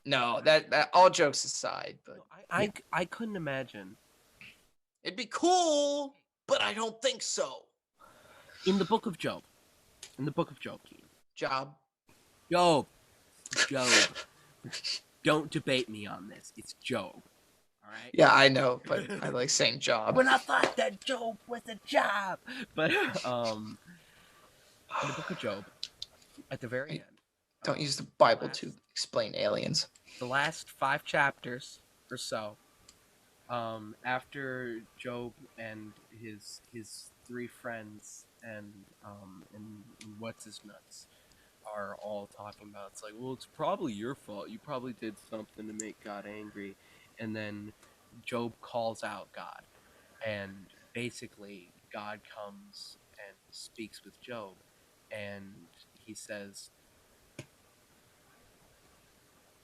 S2: no, that all jokes aside, but
S1: I couldn't imagine.
S2: It'd be cool, but I don't think so.
S1: In the book of Job, Keaton.
S2: Job.
S1: Job. Don't debate me on this. It's Job. All right.
S2: Yeah, I know, but I like saying job.
S1: When I thought that Job was a job, but in the book of Job, at the very end.
S2: Don't use the Bible to explain aliens.
S1: The last 5 chapters or so, after Job and his 3 friends and what's his nuts are all talking about, it's like, well, it's probably your fault. You probably did something to make God angry. And then Job calls out God, and basically God comes and speaks with Job, and he says,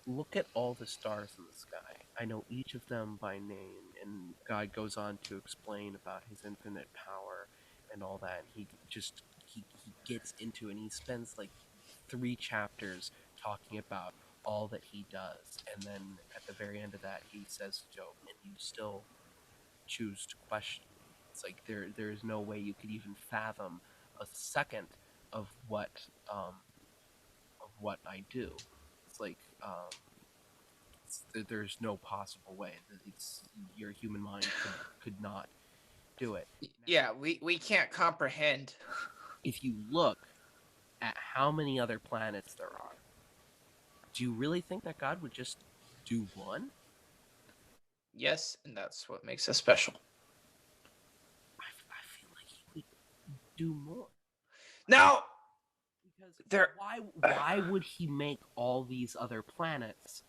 S1: look at all the stars in the sky. I know each of them by name. And God goes on to explain about his infinite power and all that. And he gets into it, and he spends like 3 chapters talking about all that he does. And then at the very end of that, he says to Job, and you still choose to question me. It's like there is no way you could even fathom a second of what I do. It's like there's no possible way that your human mind could not do it.
S2: Yeah, we can't comprehend.
S1: If you look at how many other planets there are, do you really think that God would just do one?
S2: Yes, and that's what makes us special.
S1: I feel like he would do more.
S2: Now,
S1: because why would he make all these other planets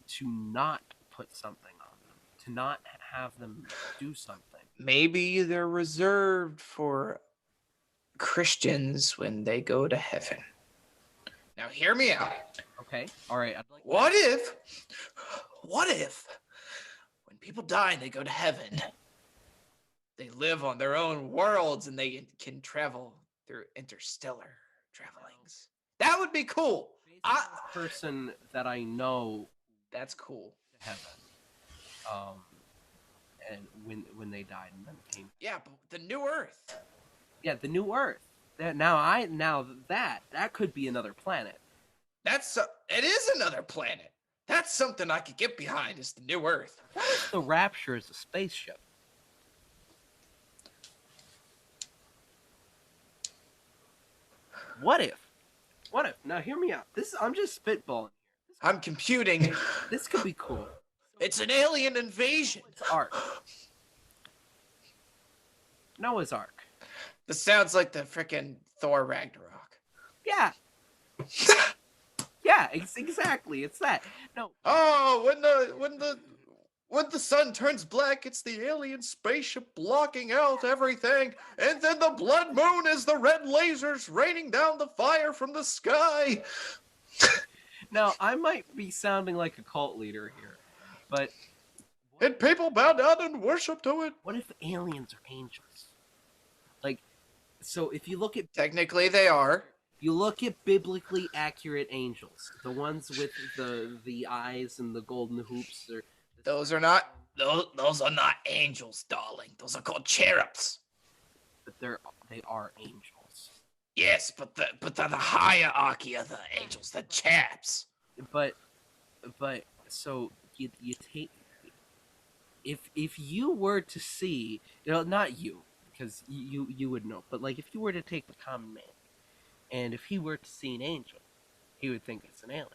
S1: to not put something on them, to not have them do something?
S2: Maybe they're reserved for Christians when they go to heaven. Now, hear me out.
S1: Okay, all right.
S2: What if when people die and they go to heaven, they live on their own worlds and they can travel through interstellar travelings? That would be cool.
S1: Person that I know,
S2: that's cool.
S1: To heaven, and when they died and then came.
S2: Yeah, but the new Earth.
S1: Yeah, the new Earth. That could be another planet.
S2: It is another planet. That's something I could get behind. Is the new Earth.
S1: What if the Rapture is a spaceship? What if? Now hear me out. I'm just spitballing here.
S2: I'm computing.
S1: This could be cool.
S2: It's an alien invasion.
S1: It's Ark. Noah's Ark.
S2: This sounds like the frickin' Thor Ragnarok.
S1: Yeah. Yeah, exactly. It's that. No.
S2: Oh, when the sun turns black, it's the alien spaceship blocking out everything, and then the blood moon is the red lasers raining down the fire from the sky.
S1: Now, I might be sounding like a cult leader here, but...
S2: And people bow down and worship to it.
S1: What if aliens are angels? Like, so if you look at...
S2: Technically, they are.
S1: You look at biblically accurate angels, the ones with the eyes and the golden hoops.
S2: Those are not angels, darling. Those are called cherubs.
S1: but they are angels.
S2: Yes, but the hierarchy of the angels, the chaps.
S1: But so you take, if you were to see, not you, because you would know, but like if you were to take the common man, and if he were to see an angel, he would think it's an alien.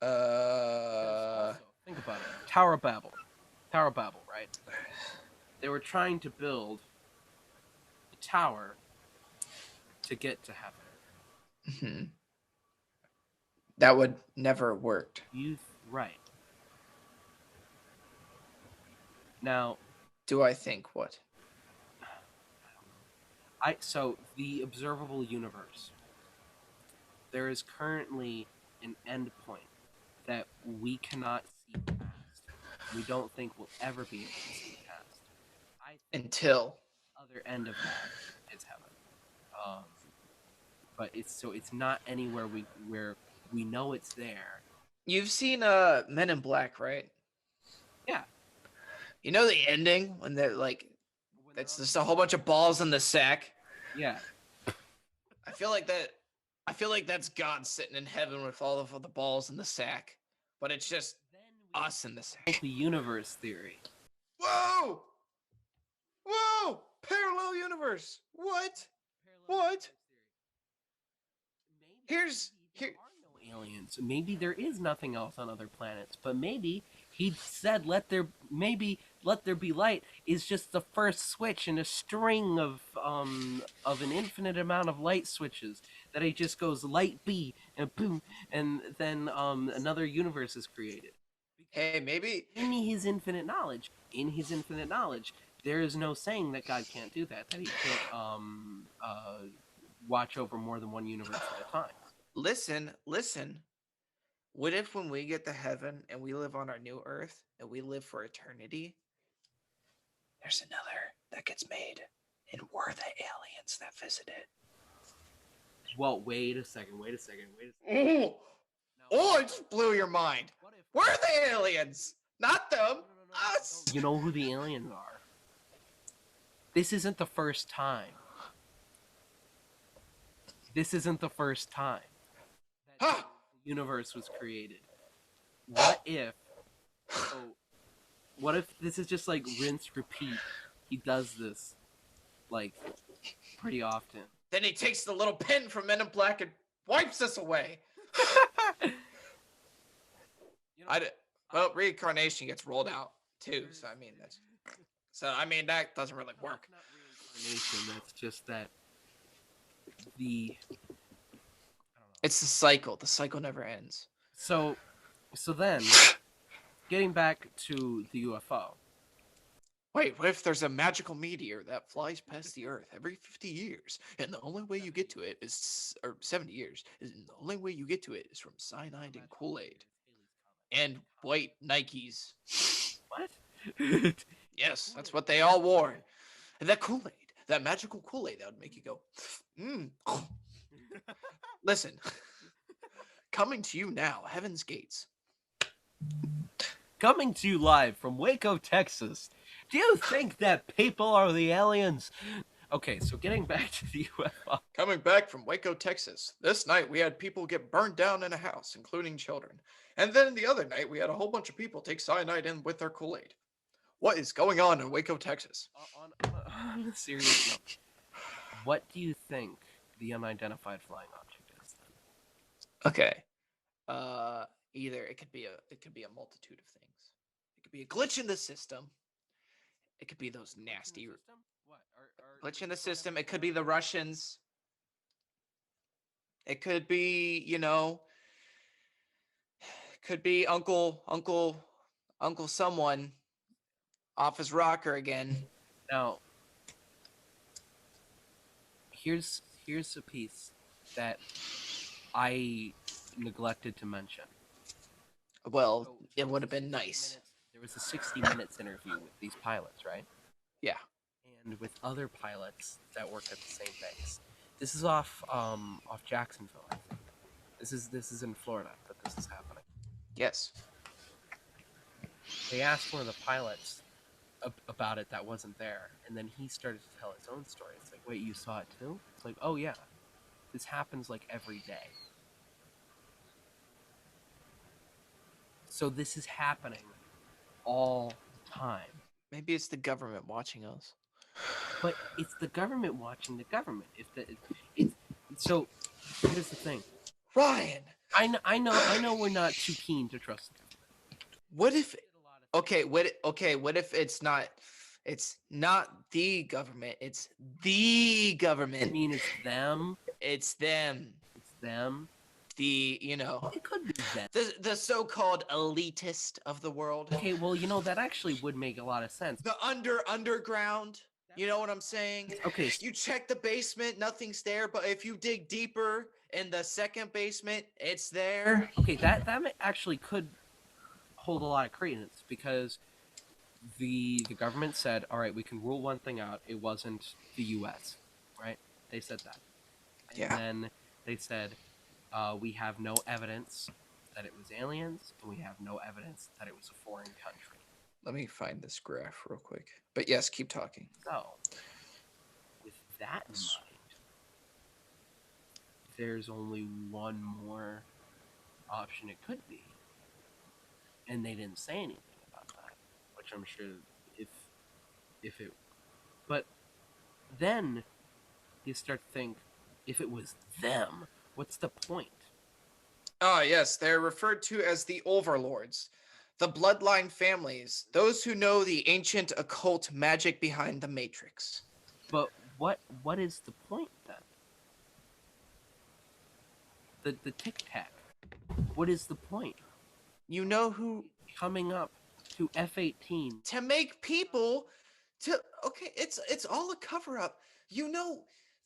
S1: Also, think about it. Tower of Babel, right? They were trying to build a tower to get to heaven.
S2: That would never have worked.
S1: Right. Now,
S2: do I think what?
S1: So the observable universe. There is currently an endpoint that we cannot see past. We don't think we'll ever be able to see past. I think
S2: Until
S1: the other end of that is heaven. But it's not anywhere where we know it's there.
S2: You've seen Men in Black, right?
S1: Yeah.
S2: You know the ending when they're like, it's just a whole bunch of balls in the sack.
S1: Yeah.
S2: I feel like that's God sitting in heaven with all of the balls in the sack, but it's just us in the sack.
S1: The universe theory.
S2: Whoa! Parallel universe. What? Here.
S1: There are no aliens. Maybe there is nothing else on other planets, but maybe he said let there be light is just the first switch in a string of an infinite amount of light switches that it just goes light be and boom, and then another universe is created.
S2: Hey, maybe
S1: in his infinite knowledge, there is no saying that God can't do that he can't watch over more than one universe at a time.
S2: Listen. What if when we get to heaven and we live on our new earth and we live for eternity, there's another that gets made and we're the aliens that visited?
S1: Well, wait a second.
S2: Oh, it just blew your mind. We're the aliens, not them. Us.
S1: You know who the aliens are. This isn't the first time. That the universe was created. What if this is just like rinse, repeat? He does this like pretty often.
S2: Then he takes the little pin from Men in Black and wipes us away. Well, reincarnation gets rolled out too, so I mean that doesn't really work.
S1: Not reincarnation. That's just that the.
S2: It's the cycle. The cycle never ends.
S1: So then, getting back to the UFO.
S2: Wait, what if there's a magical meteor that flies past the Earth every 50 years, and the only way you get to it is, or 70 years, and the only way you get to it is from cyanide and Kool-Aid and white Nikes?
S1: What?
S2: Yes, that's what they all wore. And that Kool-Aid, that magical Kool-Aid, that would make you go, Listen, coming to you now, Heaven's Gates.
S1: Coming to you live from Waco, Texas. Do you think that people are the aliens? Okay, so getting back to the UFO.
S2: Coming back from Waco, Texas. This night we had people get burned down in a house, including children. And then the other night we had a whole bunch of people take cyanide in with their Kool-Aid. What is going on in Waco, Texas?
S1: On a serious note, what do you think the unidentified flying object is then?
S2: Okay. Either it could be a multitude of things. It could be a glitch in the system. It could be those nasty glitch in the system. It could be the Russians. It could be, could be Uncle someone off his rocker again.
S1: Now, here's a piece that I neglected to mention.
S2: Well, it would have been nice.
S1: There was a 60 Minutes interview with these pilots, right?
S2: Yeah.
S1: And with other pilots that work at the same base. This is off Jacksonville, I think. This is in Florida that this is happening.
S2: Yes.
S1: They asked one of the pilots about it that wasn't there. And then he started to tell his own story. It's like, wait, you saw it too? It's like, oh yeah, this happens like every day. So this is happening all the time.
S2: Maybe it's the government watching us.
S1: But it's the government watching the government. So here's the thing,
S2: Ryan.
S1: I know we're not too keen to trust the government.
S2: What if? Okay, what if it's not? It's not the government. It's the government.
S1: I mean, it's them.
S2: It's them.
S1: It's them.
S2: It
S1: could be them.
S2: The so-called elitist of the world.
S1: Okay, well, that actually would make a lot of sense.
S2: The underground. You know what I'm saying?
S1: Okay.
S2: You check the basement, nothing's there, but if you dig deeper in the second basement, it's there.
S1: Okay, that actually could hold a lot of credence, because the government said, all right, we can rule one thing out. It wasn't the U.S., right? They said that. And then they said, we have no evidence that it was aliens, and we have no evidence that it was a foreign country.
S2: Let me find this graph real quick. But yes, keep talking.
S1: So, with that in mind, there's only one more option it could be. And they didn't say anything about that, which I'm sure if it... But then you start to think, if it was them, what's the point?
S2: Ah, yes, they're referred to as the overlords. The bloodline families, those who know the ancient occult magic behind the Matrix.
S1: But what is the point then? The Tic Tac. What is the point?
S2: You know who?
S1: Coming up to F-18.
S2: To make people okay, it's all a cover up.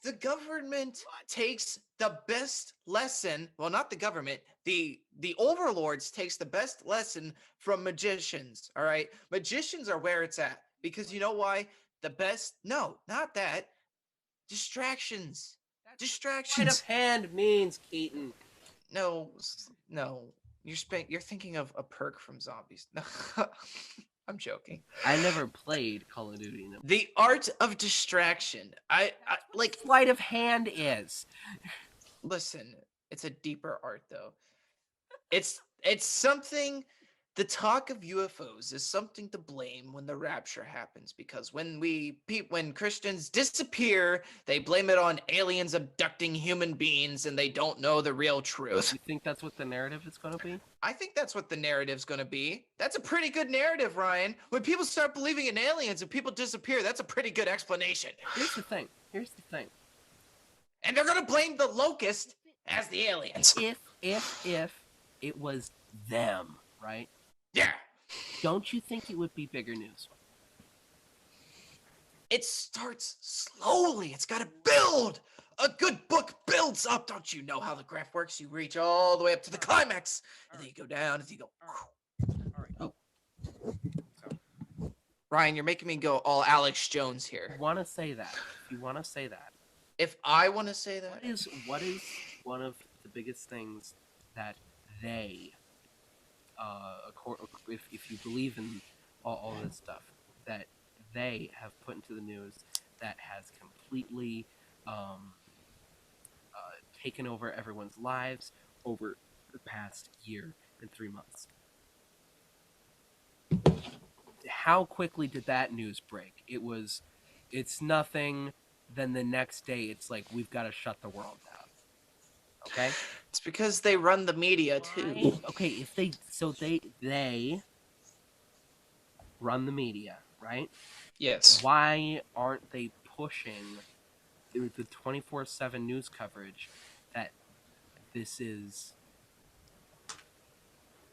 S2: The government takes the best lesson. Well, not the government. The overlords takes the best lesson from magicians. All right, magicians are where it's at, because you know why? No, not that. Distractions.
S1: Sleight of hand means, Keaton.
S2: No. You're thinking of a perk from Zombies. No, I'm joking.
S1: I never played Call of Duty. No.
S2: The art of distraction. I like.
S1: Sleight of hand is.
S2: Listen, it's a deeper art though. It's something. The talk of UFOs is something to blame when the rapture happens, because when Christians disappear, they blame it on aliens abducting human beings, and they don't know the real truth.
S1: You think that's what the narrative is going to be?
S2: I think that's what the narrative's going to be. That's a pretty good narrative, Ryan. When people start believing in aliens and people disappear, that's a pretty good explanation.
S1: Here's the thing.
S2: And they're going to blame the locust as the aliens.
S1: If it was them, right?
S2: Yeah.
S1: Don't you think it would be bigger news?
S2: It starts slowly. It's got to build. A good book builds up. Don't you know how the graph works? You reach all the way up to the climax, and then you go down, and you go.
S1: All right. Oh.
S2: Ryan, you're making me go all Alex Jones here.
S1: You want to say that? If you want to say that.
S2: If I want to say that.
S1: What is one of the biggest things that they, if you believe in all this stuff, that they have put into the news that has completely taken over everyone's lives over the past year and 3 months? How quickly did that news break? It's nothing. Then the next day, it's like, we've got to shut the world down. Okay?
S2: It's because they run the media too.
S1: Okay, if they run the media, right?
S2: Yes.
S1: Why aren't they pushing the 24/7 news coverage that there's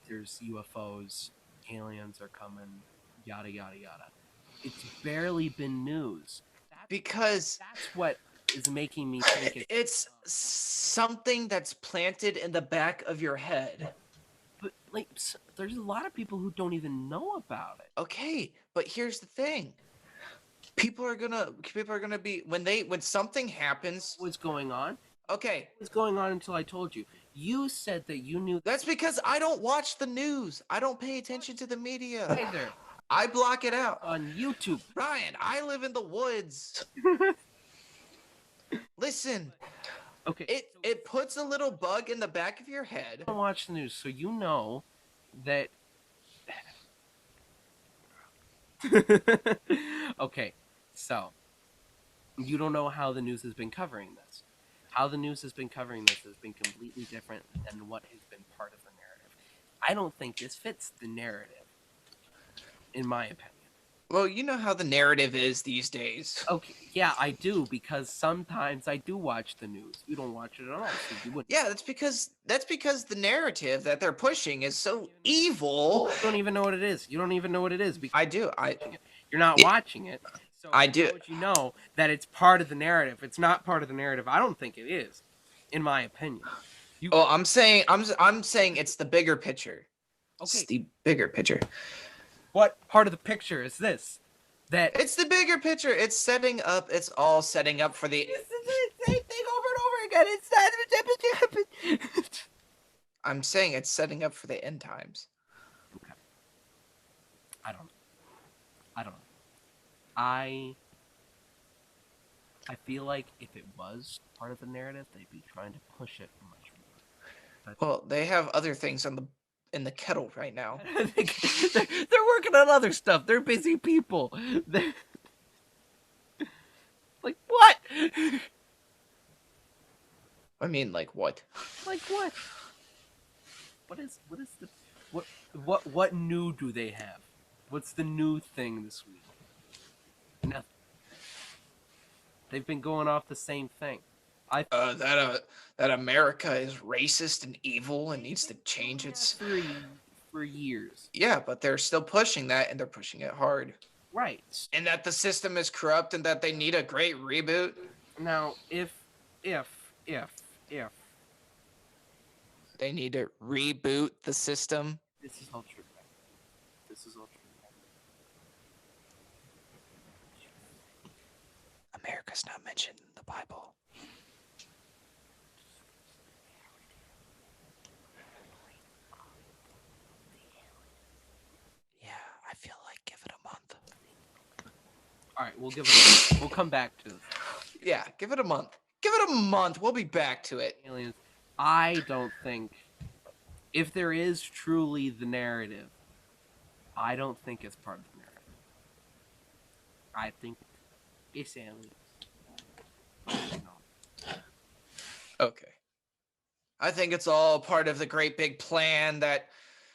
S1: UFOs, aliens are coming, yada yada yada? It's barely been news.
S2: Because
S1: that's what is making me think
S2: it's something that's planted in the back of your head.
S1: But there's a lot of people who don't even know about it.
S2: Okay, but here's the thing: people are gonna be when something happens.
S1: What's going on?
S2: Okay,
S1: what's going on until I told you? You said that you knew.
S2: That's because I don't watch the news. I don't pay attention to the media.
S1: Either.
S2: I block it out.
S1: On YouTube.
S2: Ryan, I live in the woods. Listen,
S1: Okay.
S2: it puts a little bug in the back of your head.
S1: Don't watch the news, so you know that. Okay, so you don't know how the news has been covering this. How the news has been covering this has been completely different than what has been part of the narrative. I don't think this fits the narrative, in my opinion.
S2: Well, you know how the narrative is these days.
S1: Okay, yeah, I do, because sometimes I do watch the news. You don't watch it at all, so you wouldn't.
S2: Yeah, that's because the narrative that they're pushing is so evil.
S1: You don't even know what it is. You don't even know what it is because
S2: I do.
S1: you're not watching it. So
S2: I do.
S1: How would you know that it's part of the narrative? It's not part of the narrative. I don't think it is, in my opinion.
S2: Oh, I'm saying it's the bigger picture.
S1: Okay.
S2: It's the bigger picture.
S1: What part of the picture is this? That
S2: It's the bigger picture. It's setting up. It's all setting up for the.
S1: It's the same thing over and over again. It's not.
S2: I'm saying it's setting up for the end times.
S1: Okay. I don't know. I feel like if it was part of the narrative, they'd be trying to push it much more.
S2: Well, they have other things in the kettle right now.
S1: They're working on other stuff. They're busy people. Like what?
S2: I mean, like what?
S1: Like what? What is the what new do they have? What's the new thing this week? Nothing. They've been going off the same thing.
S2: That America is racist and evil and needs to change its.
S1: For years.
S2: Yeah, but they're still pushing that, and they're pushing it hard.
S1: Right.
S2: And that the system is corrupt, and that they need a great reboot.
S1: Now, if
S2: They need to reboot the system.
S1: this is all true.
S2: America's not mentioned in the Bible. Yeah, I feel like give it a month.
S1: All right, we'll come back to this.
S2: Yeah, give it a month. Give it a month. We'll be back to it.
S1: Aliens. I don't think if there is truly the narrative, I don't think it's part of the narrative. I think it's aliens.
S2: Okay. I think it's all part of the great big plan that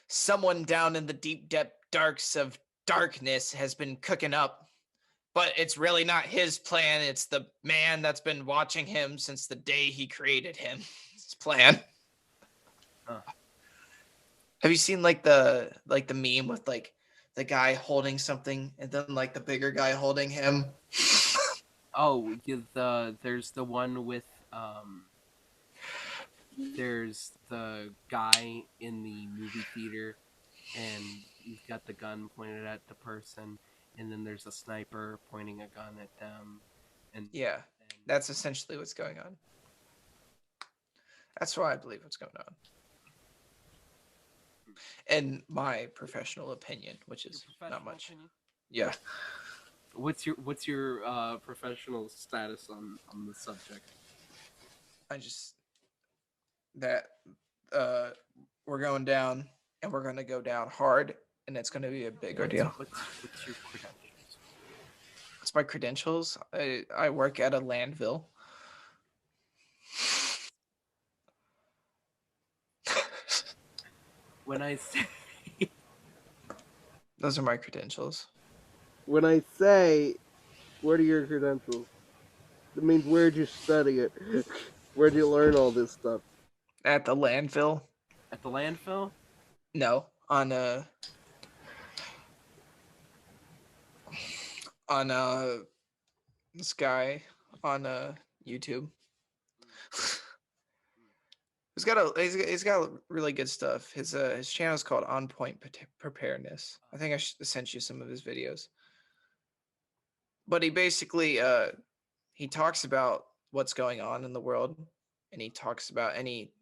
S2: someone down in the deep darks of darkness has been cooking up. But it's really not his plan. It's the man that's been watching him since the day he created him. His plan. Have you seen like the meme with like the guy holding something and then like the bigger guy holding him?
S1: Oh, there's the one with there's the guy in the movie theater and he's got the gun pointed at the person, and then there's a sniper pointing a gun at them. And
S2: yeah, that's essentially what's going on. That's what I believe what's going on. In my professional opinion, which is not much.
S1: Opinion?
S2: Yeah.
S1: What's your professional status on the subject?
S2: I just that we're going down, and we're going to go down hard, and it's going to be a big ordeal.
S1: What's your credentials?
S2: What's my credentials? I work at a landfill.
S1: When I say
S2: Those are my credentials.
S4: When I say, what are your credentials? That means where'd you study it? Where'd you learn all this stuff?
S2: At the landfill?
S1: at the landfill?
S2: No, on this guy on YouTube. He's got really good stuff. His channel is called On Point Preparedness. I think I sent you some of his videos. But he basically he talks about what's going on in the world, and he talks about any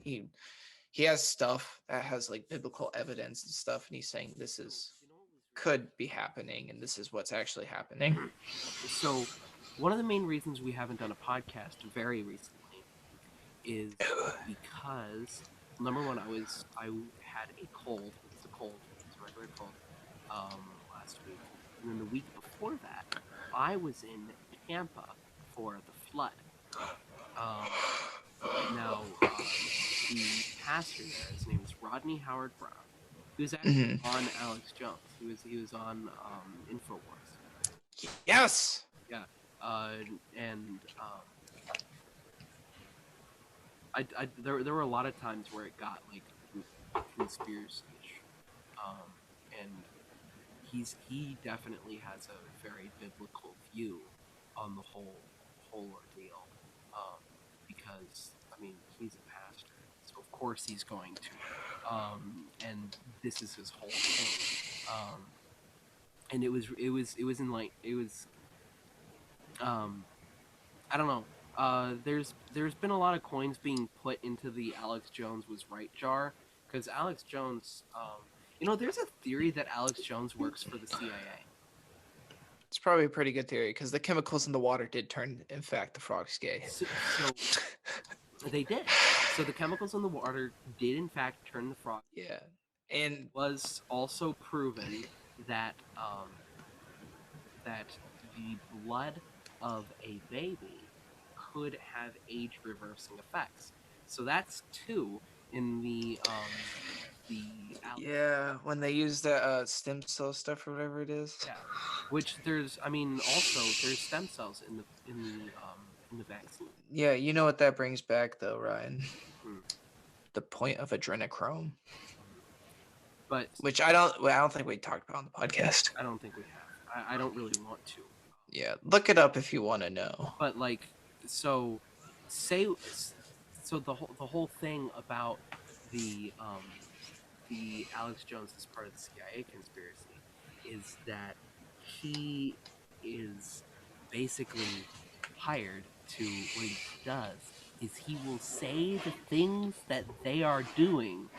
S2: he has stuff that has like biblical evidence and stuff, and he's saying this is could be happening, and this is what's actually happening.
S1: So, one of the main reasons we haven't done a podcast very recently is because number one, I had a cold. It's a cold. It's a regular cold. Last week, and then the week before that, I was in Tampa for the flood. Now, the pastor there, his name is Rodney Howard Brown. He was actually on Alex Jones. He was on InfoWars.
S2: Yes.
S1: Yeah, there were a lot of times where it got like conspiracy-ish, and he definitely has a very biblical view on the whole ordeal, because I mean he's a pastor, so of course he's going to, and this is his whole thing, and it was I don't know. There's been a lot of coins being put into the Alex Jones was right jar, because Alex Jones, there's a theory that Alex Jones works for the CIA.
S2: It's probably a pretty good theory because the chemicals in the water did turn, in fact, the frogs gay.
S1: So they did. So the chemicals in the water did, in fact, turn the frog.
S2: Yeah, and
S1: it was also proven that that the blood of a baby could have age reversing effects. So that's two in the
S2: when they use the stem cell stuff or whatever it is.
S1: Yeah, which there's stem cells in the vaccine.
S2: Yeah, you know what that brings back though, Ryan? The point of adrenochrome.
S1: But
S2: which I don't think we talked about on the podcast.
S1: I don't think we have. I don't really want to.
S2: Yeah, look it up if you want to know.
S1: But like, so the whole thing about the Alex Jones as part of the CIA conspiracy is that he is basically hired to, what he does is he will say the things that they are doing,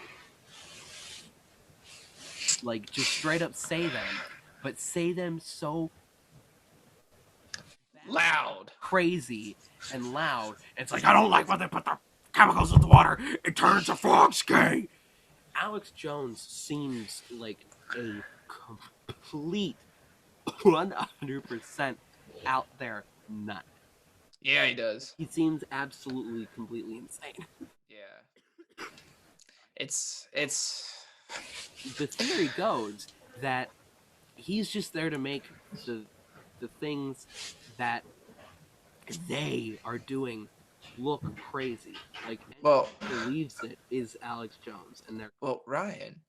S1: like just straight up say them, but say them so
S2: loud,
S1: crazy and loud. It's like, I don't like when they put the chemicals in the water, it turns the frogs gay. Alex Jones seems like a complete 100% out there nut.
S2: Yeah, he does.
S1: He seems absolutely completely insane.
S2: Yeah. It's
S1: the theory goes that he's just there to make the things that they are doing look crazy. Like, believes it is Alex Jones, and they're
S2: Ryan,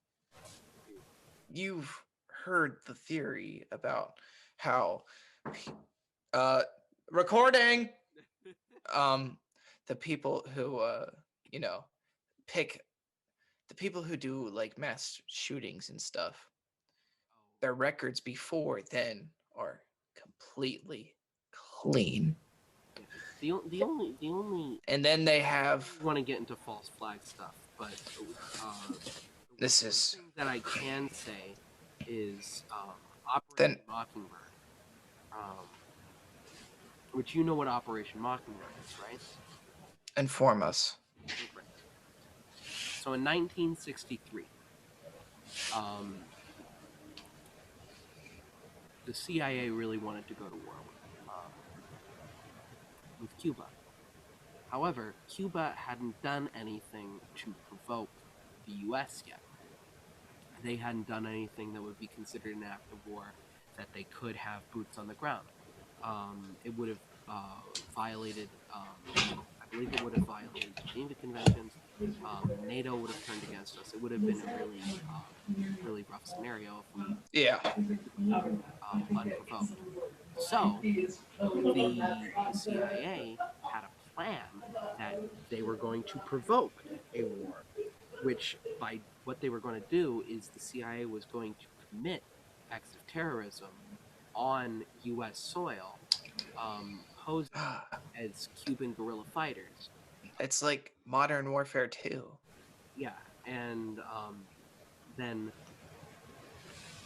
S2: you've heard the theory about how recording the people who pick the people who do like mass shootings and stuff, their records before then are completely clean.
S1: The only
S2: and then they have
S1: I want to get into false flag stuff, but
S2: this is
S1: thing that I can say is Operation Mockingbird, which you know what Operation Mockingbird is, right?
S2: Inform us.
S1: So in 1963, the CIA really wanted to go to war with Cuba. However, Cuba hadn't done anything to provoke the U.S. yet. They hadn't done anything that would be considered an act of war that they could have boots on the ground. It would have violated, I believe it would have violated the Geneva Conventions. NATO would have turned against us. It would have been a really rough scenario if we unprovoked. So, the CIA had a plan that they were going to provoke a war, which by what they were going to do is the CIA was going to commit acts of terrorism on U.S. soil, posed as Cuban guerrilla fighters.
S2: It's like Modern Warfare 2.
S1: Yeah, and then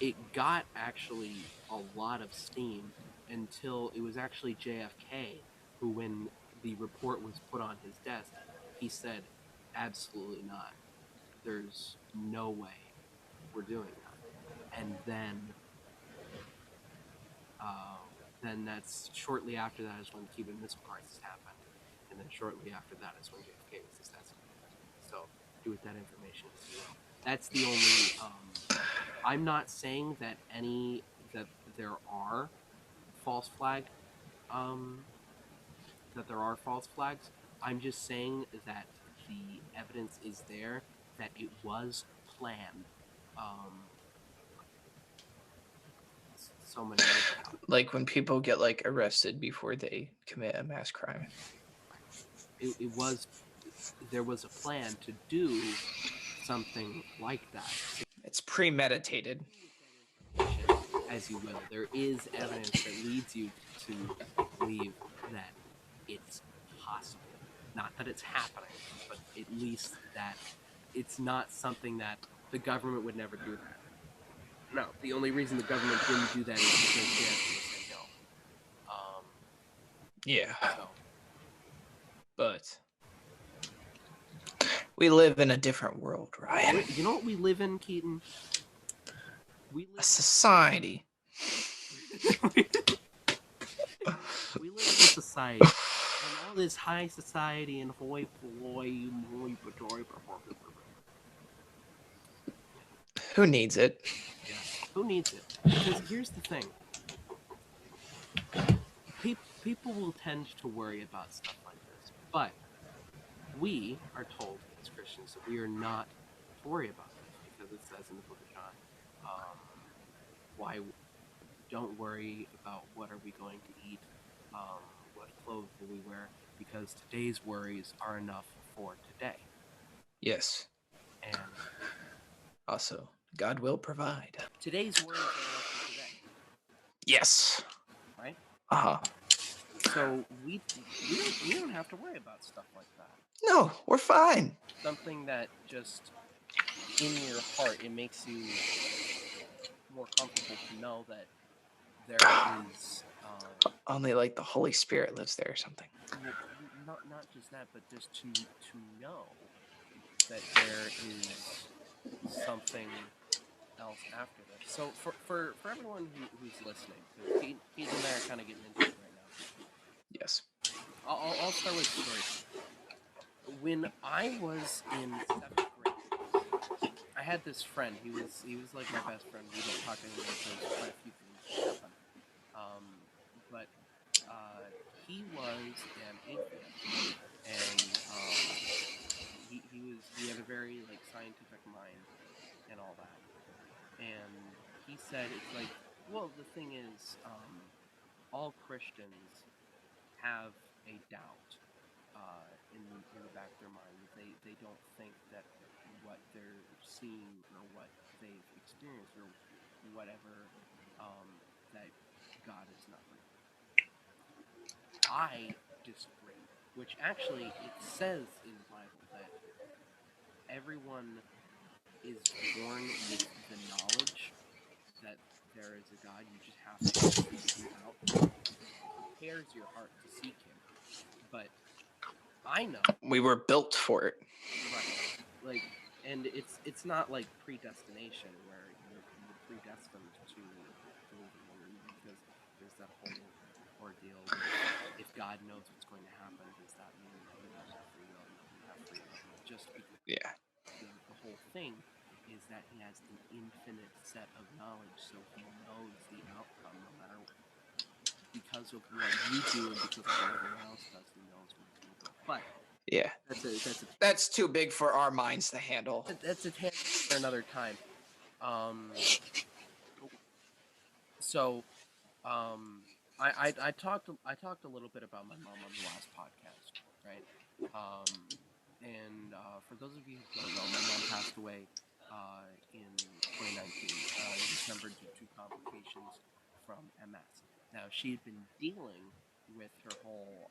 S1: it got actually a lot of steam until it was actually JFK who, when the report was put on his desk, he said, absolutely not. There's no way we're doing that. And then that's shortly after that is when the Cuban Missile Crisis happened. And then shortly after that is when JFK was assassinated. So do with that information as you will. That's the only. I'm not saying that there are false flag. That there are false flags. I'm just saying that the evidence is there that it was planned. So many years ago.
S2: Like when people get like arrested before they commit a mass crime.
S1: There was a plan to do something like that.
S2: It's premeditated.
S1: As you will, there is evidence that leads you to believe that it's possible. Not that it's happening, but at least that it's not something that the government would never do that. No, the only reason the government didn't do that is because JFK said no.
S2: Yeah.
S1: So.
S2: But we live in a different world, Ryan.
S1: You know what we live in, Keaton? We live
S2: a society.
S1: we live in a society. And all this high society and
S2: Who needs it?
S1: Yeah. Who needs it? Because here's the thing. People will tend to worry about stuff like this, but we are told as Christians that we are not to worry about this because it says in the book of John, why don't worry about what are we going to eat, what clothes will we wear, because today's worries are enough for today.
S2: Yes.
S1: And
S2: also, God will provide.
S1: Today's worries are enough for today.
S2: Yes.
S1: Right?
S2: Uh-huh.
S1: So we don't have to worry about stuff like that.
S2: No, we're fine.
S1: Something that just in your heart, it makes you more comfortable to know that there is
S2: only like the Holy Spirit lives there or something.
S1: Not just that, but just to know that there is something else after this. So for everyone who's listening, because Keaton and I are kind of getting into it right now.
S2: Yes.
S1: I'll start with the story. When I was in 7th grade, I had this friend. He was like my best friend. We don't talk anymore because quite a few things happened. But he was an atheist, and he had a very like scientific mind and all that. And he said it's like, well, the thing is, all Christians have a doubt in the back of their mind. They don't think that what they're seeing or what they've experienced or whatever, that God is not real. I disagree. Which actually, it says in the Bible that everyone is born with the knowledge that there is a God. You just have to seek him out. It prepares your heart to seek him. But I know
S2: we were built for it.
S1: Right. Like, and it's not like predestination where you're predestined to believe in one, because there's that whole ordeal where if God knows what's going to happen, does that mean that you don't have free will? No, you have free will. Just because the whole thing is that he has an infinite set of knowledge, so he knows the outcome no matter what. Because of what you do and because of what everyone else does, he knows what's going to go. But
S2: yeah, that's too big for our minds to handle.
S1: That's a tangent for another time. I talked a little bit about my mom on the last podcast, right? For those of you who don't know, my mom passed away in 2019 in December due to complications from MS. Now, she had been dealing with her whole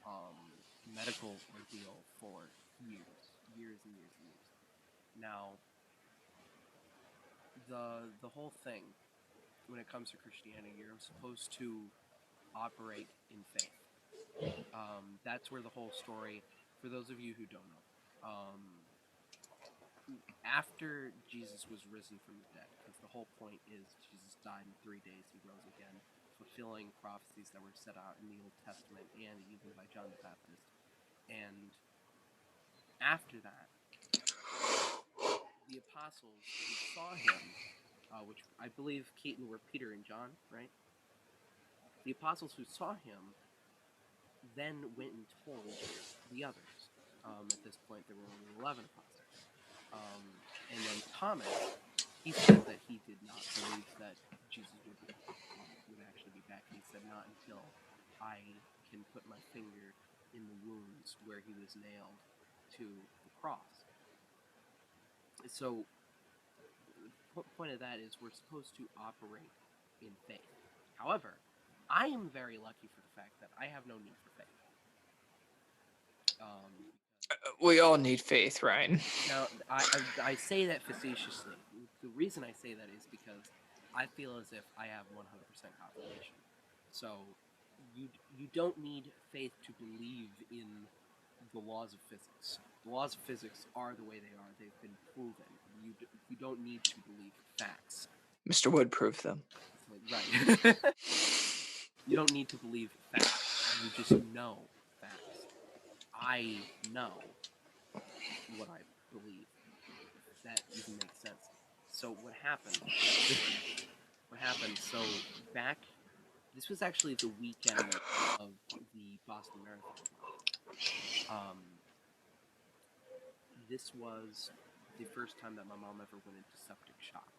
S1: medical ordeal for years. Now, the whole thing when it comes to Christianity, you're supposed to operate in faith. That's where the whole story, for those of you who don't know, after Jesus was risen from the dead, because the whole point is Jesus died in 3 days, he rose again, fulfilling prophecies that were set out in the Old Testament and even by John the Baptist. And after that, the apostles who saw him, which I believe Keaton were Peter and John, right? The apostles who saw him then went and told the others. At this point, there were only 11 apostles. And then Thomas, he said that he did not believe that Jesus would actually be back. He said, not until I can put my finger in the wounds where he was nailed to the cross. So, the point of that is we're supposed to operate in faith. However, I am very lucky for the fact that I have no need for faith.
S2: We all need faith, Ryan.
S1: Now, I say that facetiously. The reason I say that is because I feel as if I have 100% confirmation. So, you don't need faith to believe in the laws of physics. The laws of physics are the way they are. They've been proven. You don't need to believe facts.
S2: Mr. Wood proved them.
S1: Right. You don't need to believe facts. You just know facts. I know what I believe. If that even makes sense. So what happened? So back, this was actually the weekend of the Boston Marathon. This was the first time that my mom ever went into septic shock.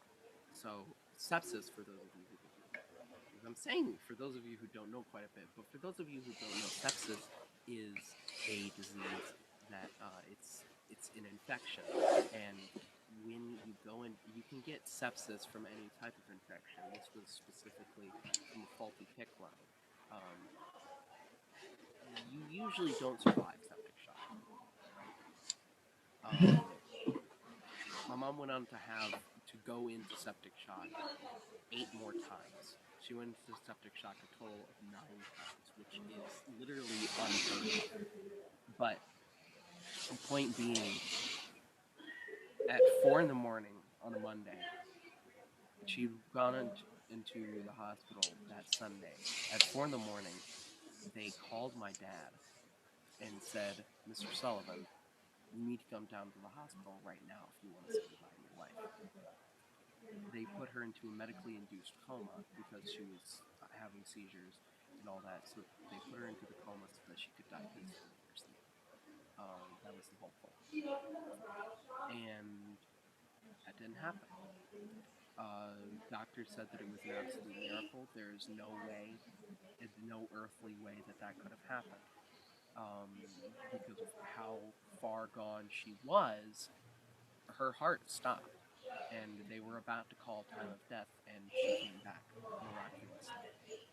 S1: So sepsis, for those of you who don't know, I'm saying for those of you who don't know quite a bit, but for those of you who don't know, sepsis is a disease that it's an infection, and when you go in, you can get sepsis from any type of infection. This was specifically from a faulty PICC line. You usually don't survive septic shock. My mom went on to go into septic shock 8 more times. She went into septic shock a total of 9 times, which is literally unheard of. But the point being, at 4 in the morning on a Monday, she'd gone into the hospital that Sunday. At 4 in the morning, they called my dad and said, "Mr. Sullivan, you need to come down to the hospital right now if you want to say goodbye to your wife." They put her into a medically induced coma because she was having seizures and all that. So they put her into the coma so that she could die peacefully in her sleep. That was the whole point. And that didn't happen. Doctors said that it was an absolute miracle. There's no way, no earthly way that could have happened. Because of how far gone she was, her heart stopped. And they were about to call time of death, and she came back miraculously.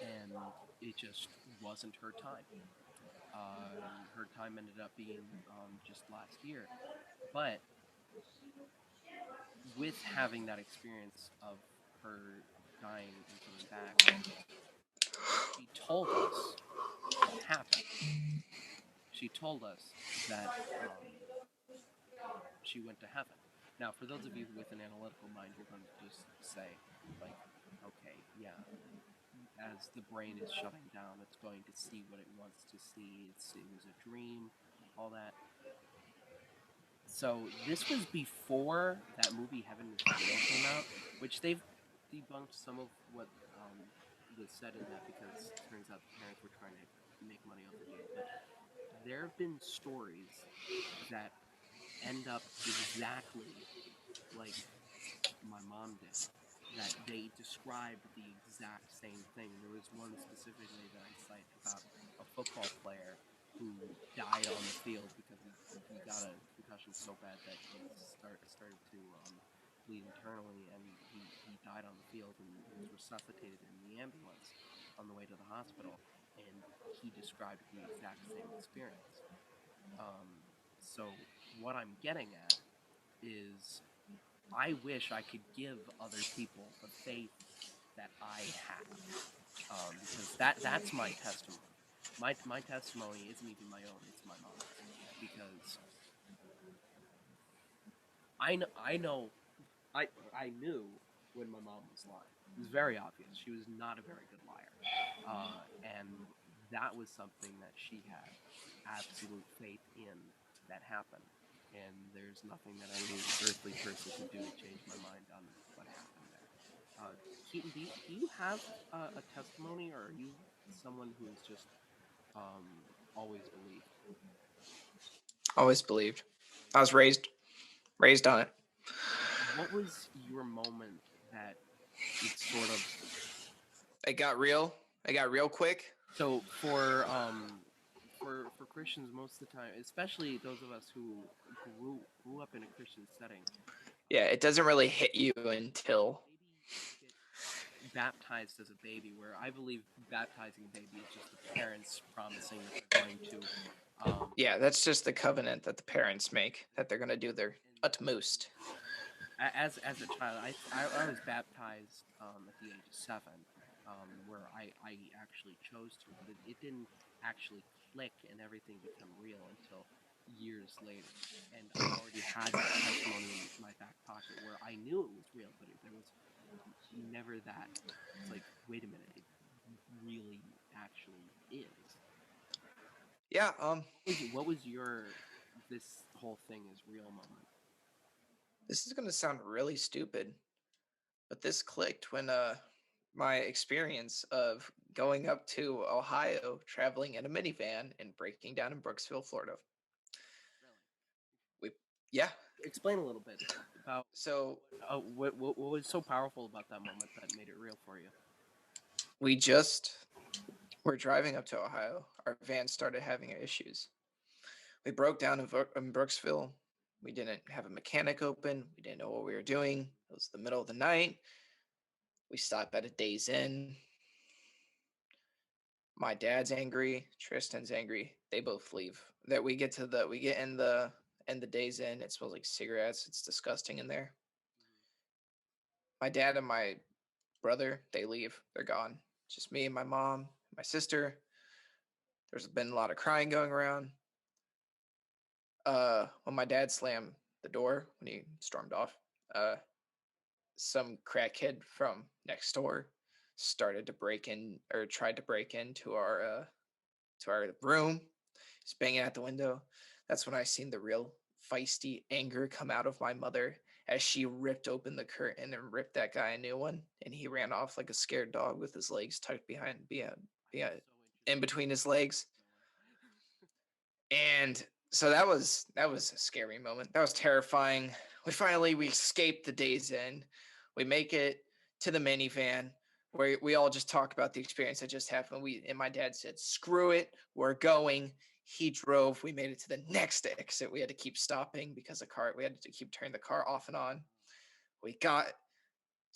S1: And it just wasn't her time. Her time ended up being just last year. But with having that experience of her dying and coming back, she told us what happened. She told us that she went to heaven. Now, for those of you with an analytical mind, you're going to just say, like, okay, yeah, as the brain is shutting down, it's going to see what it wants to see. It was a dream, all that. So this was before that movie Heaven is Real came out, which they've debunked some of what was said in that, because it turns out the parents were trying to make money off the deal. But there have been stories that end up exactly like my mom did, that they described the exact same thing. There was one specifically that I cite about a football player who died on the field because he got a concussion so bad that he started to bleed internally, and he died on the field and was resuscitated in the ambulance on the way to the hospital, and he described the exact same experience. So what I'm getting at is I wish I could give other people the faith that I have, because that's my testimony. My testimony isn't even my own; it's my mom's, because I know I knew when my mom was lying. It was very obvious. She was not a very good liar, and that was something that she had absolute faith in that happened. And there's nothing that any earthly person could do to change my mind on what happened there. Keaton, do you have a testimony, or are you someone who has just always believed?
S2: Always believed. I was raised on it.
S1: What was your moment that it sort of
S2: It got real. It got real quick.
S1: so for Christians most of the time, especially those of us who grew up in a Christian setting,
S2: Yeah, it doesn't really hit you until.
S1: maybe you get baptized as a baby, where I believe baptizing a baby is just the parents promising that they're going to.
S2: Yeah, that's just the covenant that the parents make, that they're going to do their utmost.
S1: As a child, I was baptized at the age of 7, where I actually chose to, but it didn't actually click and everything become real until years later. And I already had that testimony in my back pocket where I knew it was real, but there was never that. It's like, wait a minute, it really actually is.
S2: Yeah,
S1: What was your this whole thing is real moment?
S2: this is going to sound really stupid, but this clicked when my experience of going up to Ohio, traveling in a minivan and breaking down in Brooksville, Florida.
S1: Really?
S2: Yeah.
S1: Explain a little bit about
S2: So
S1: what was so powerful about that moment that made it real for you.
S2: we just were driving up to Ohio. Our van started having issues. We broke down in Brooksville. We didn't have a mechanic open. We didn't know what we were doing. It was the middle of the night. We stopped at a Days Inn. My dad's angry. Tristan's angry. They both leave. That we get in the Days Inn. It smells like cigarettes. It's disgusting in there. My dad and my brother, they leave. They're gone. Just me and my mom, my sister. There's been a lot of crying going around. When my dad slammed the door when he stormed off, some crackhead from next door started to break in, or tried to break into our room. He's banging at the window. That's when I seen the real feisty anger come out of my mother as she ripped open the curtain and ripped that guy a new one, and he ran off like a scared dog with his legs tucked behind in between his legs. And so that was a scary moment. That was terrifying. We escaped the Days Inn. We make it to the minivan where we all just talk about the experience that just happened. And my dad said, "Screw it, we're going." He drove. We made it to the next exit. We had to keep stopping because we had to keep turning the car off and on. We got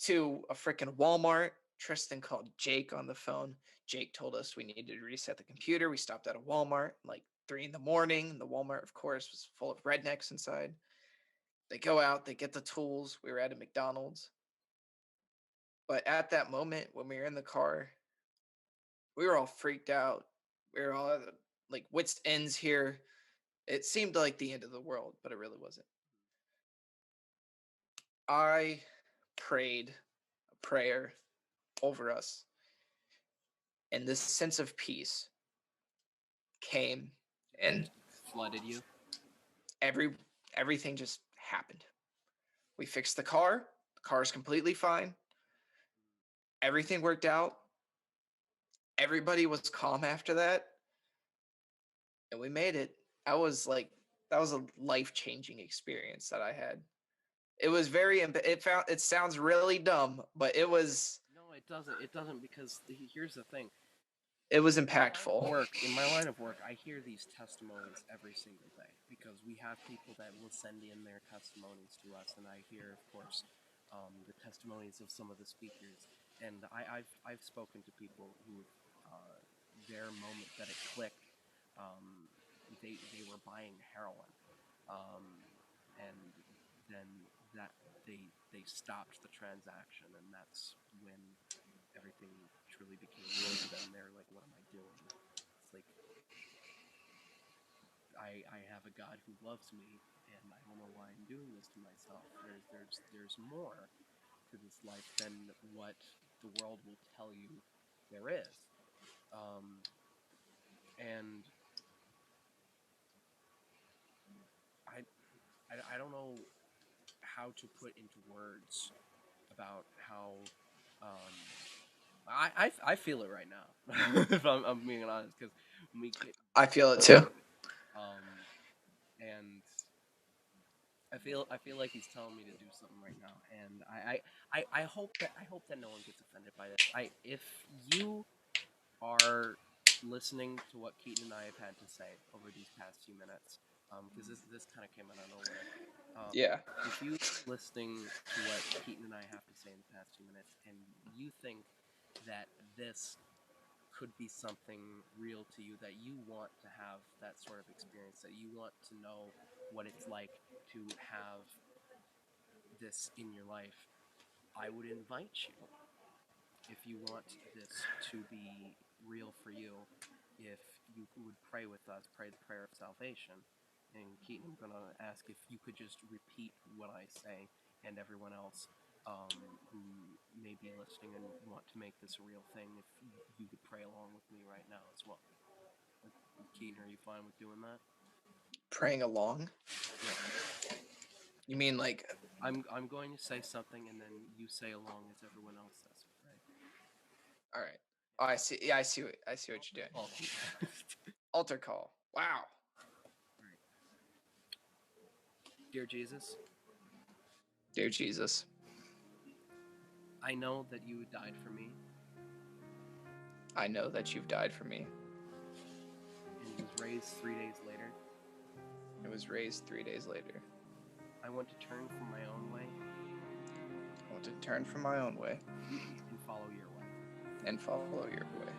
S2: to a freaking Walmart. Tristan called Jake on the phone. Jake told us we needed to reset the computer. We stopped at a Walmart like 3 a.m. The Walmart, of course, was full of rednecks inside. They go out, they get the tools. We were at a McDonald's. But at that moment, when we were in the car, we were all freaked out. We were all like wits ends here. It seemed like the end of the world, but it really wasn't. I prayed a prayer over us, and this sense of peace came, and
S1: Flooded you?
S2: everything just happened. We fixed the car. The car is completely fine. Everything worked out. Everybody was calm after that, and we made it. That was a life-changing experience that I had. It was it sounds really dumb, but it was
S1: No, it doesn't. It doesn't, because here's the thing.
S2: impactful.
S1: In my line of work, I hear these testimonies every single day because we have people that will send in their testimonies to us, and I hear, of course, the testimonies of some of the speakers. And I've spoken to people who their moment that it clicked, um, they were buying heroin, and then that they stopped the transaction, and that's when everything truly became real to them. They're like, what am I doing? It's like, I have a God who loves me, and I don't know why I'm doing this to myself. There's more to this life than what the world will tell you there is. And I don't know how to put into words about how I feel it right now. If I'm being honest, because we get,
S2: I feel it too.
S1: And I feel like he's telling me to do something right now, and I hope that no one gets offended by this. If you are listening to what Keaton and I have had to say over these past few minutes, because this kind of came out of nowhere.
S2: Yeah.
S1: If you listening to what Keaton and I have to say in the past few minutes, and you think that this could be something real to you, that you want to have that sort of experience, that you want to know what it's like to have this in your life, I would invite you, if you want this to be real for you, if you would pray with us, pray the prayer of salvation. And Keaton, I'm going to ask if you could just repeat what I say, and everyone else who may be listening and want to make this a real thing, if you could pray along with me right now as well. Keaton, are you fine with doing that?
S2: Praying along?
S1: Yeah.
S2: You mean like...
S1: I'm going to say something, and then you say along as everyone else says it, right?
S2: All right. Oh, I see. Yeah, I see what you're doing.
S1: Oh.
S2: Altar call. Wow.
S1: Right. Dear Jesus.
S2: Dear Jesus.
S1: I know that you died for me.
S2: I know that you've died for me.
S1: And was raised 3 days later.
S2: It was raised 3 days later.
S1: I want to turn from my own way.
S2: I want to turn from my own way.
S1: And follow your way.
S2: And follow your way.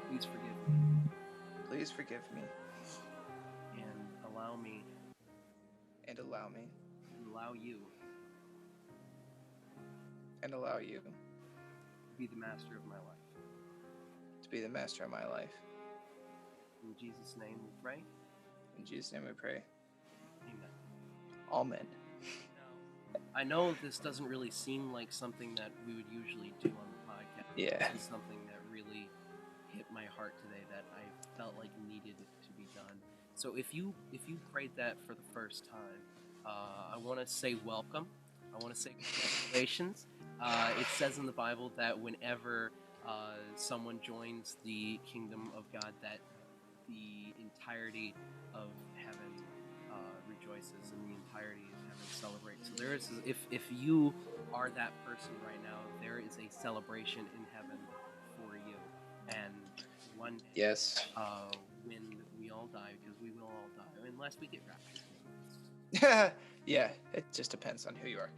S1: Please forgive me.
S2: Please forgive me.
S1: And allow me.
S2: And allow me.
S1: And allow you.
S2: And allow you.
S1: To be the master of my life.
S2: To be the master of my life.
S1: In Jesus' name we pray.
S2: In Jesus' name we pray.
S1: Amen.
S2: Amen.
S1: I know this doesn't really seem like something that we would usually do on the podcast.
S2: Yeah.
S1: This is something that really hit my heart today, that I felt like needed to be done. So if you prayed that for the first time, I want to say welcome. I want to say congratulations. It says in the Bible that whenever someone joins the kingdom of God, that the entirety of heaven rejoices, and the entirety of heaven celebrates. So there is, if you are that person right now, there is a celebration in heaven for you. And one day,
S2: yes,
S1: when we all die, because we will all die, unless we get raptured.
S2: Yeah, it just depends on who you are.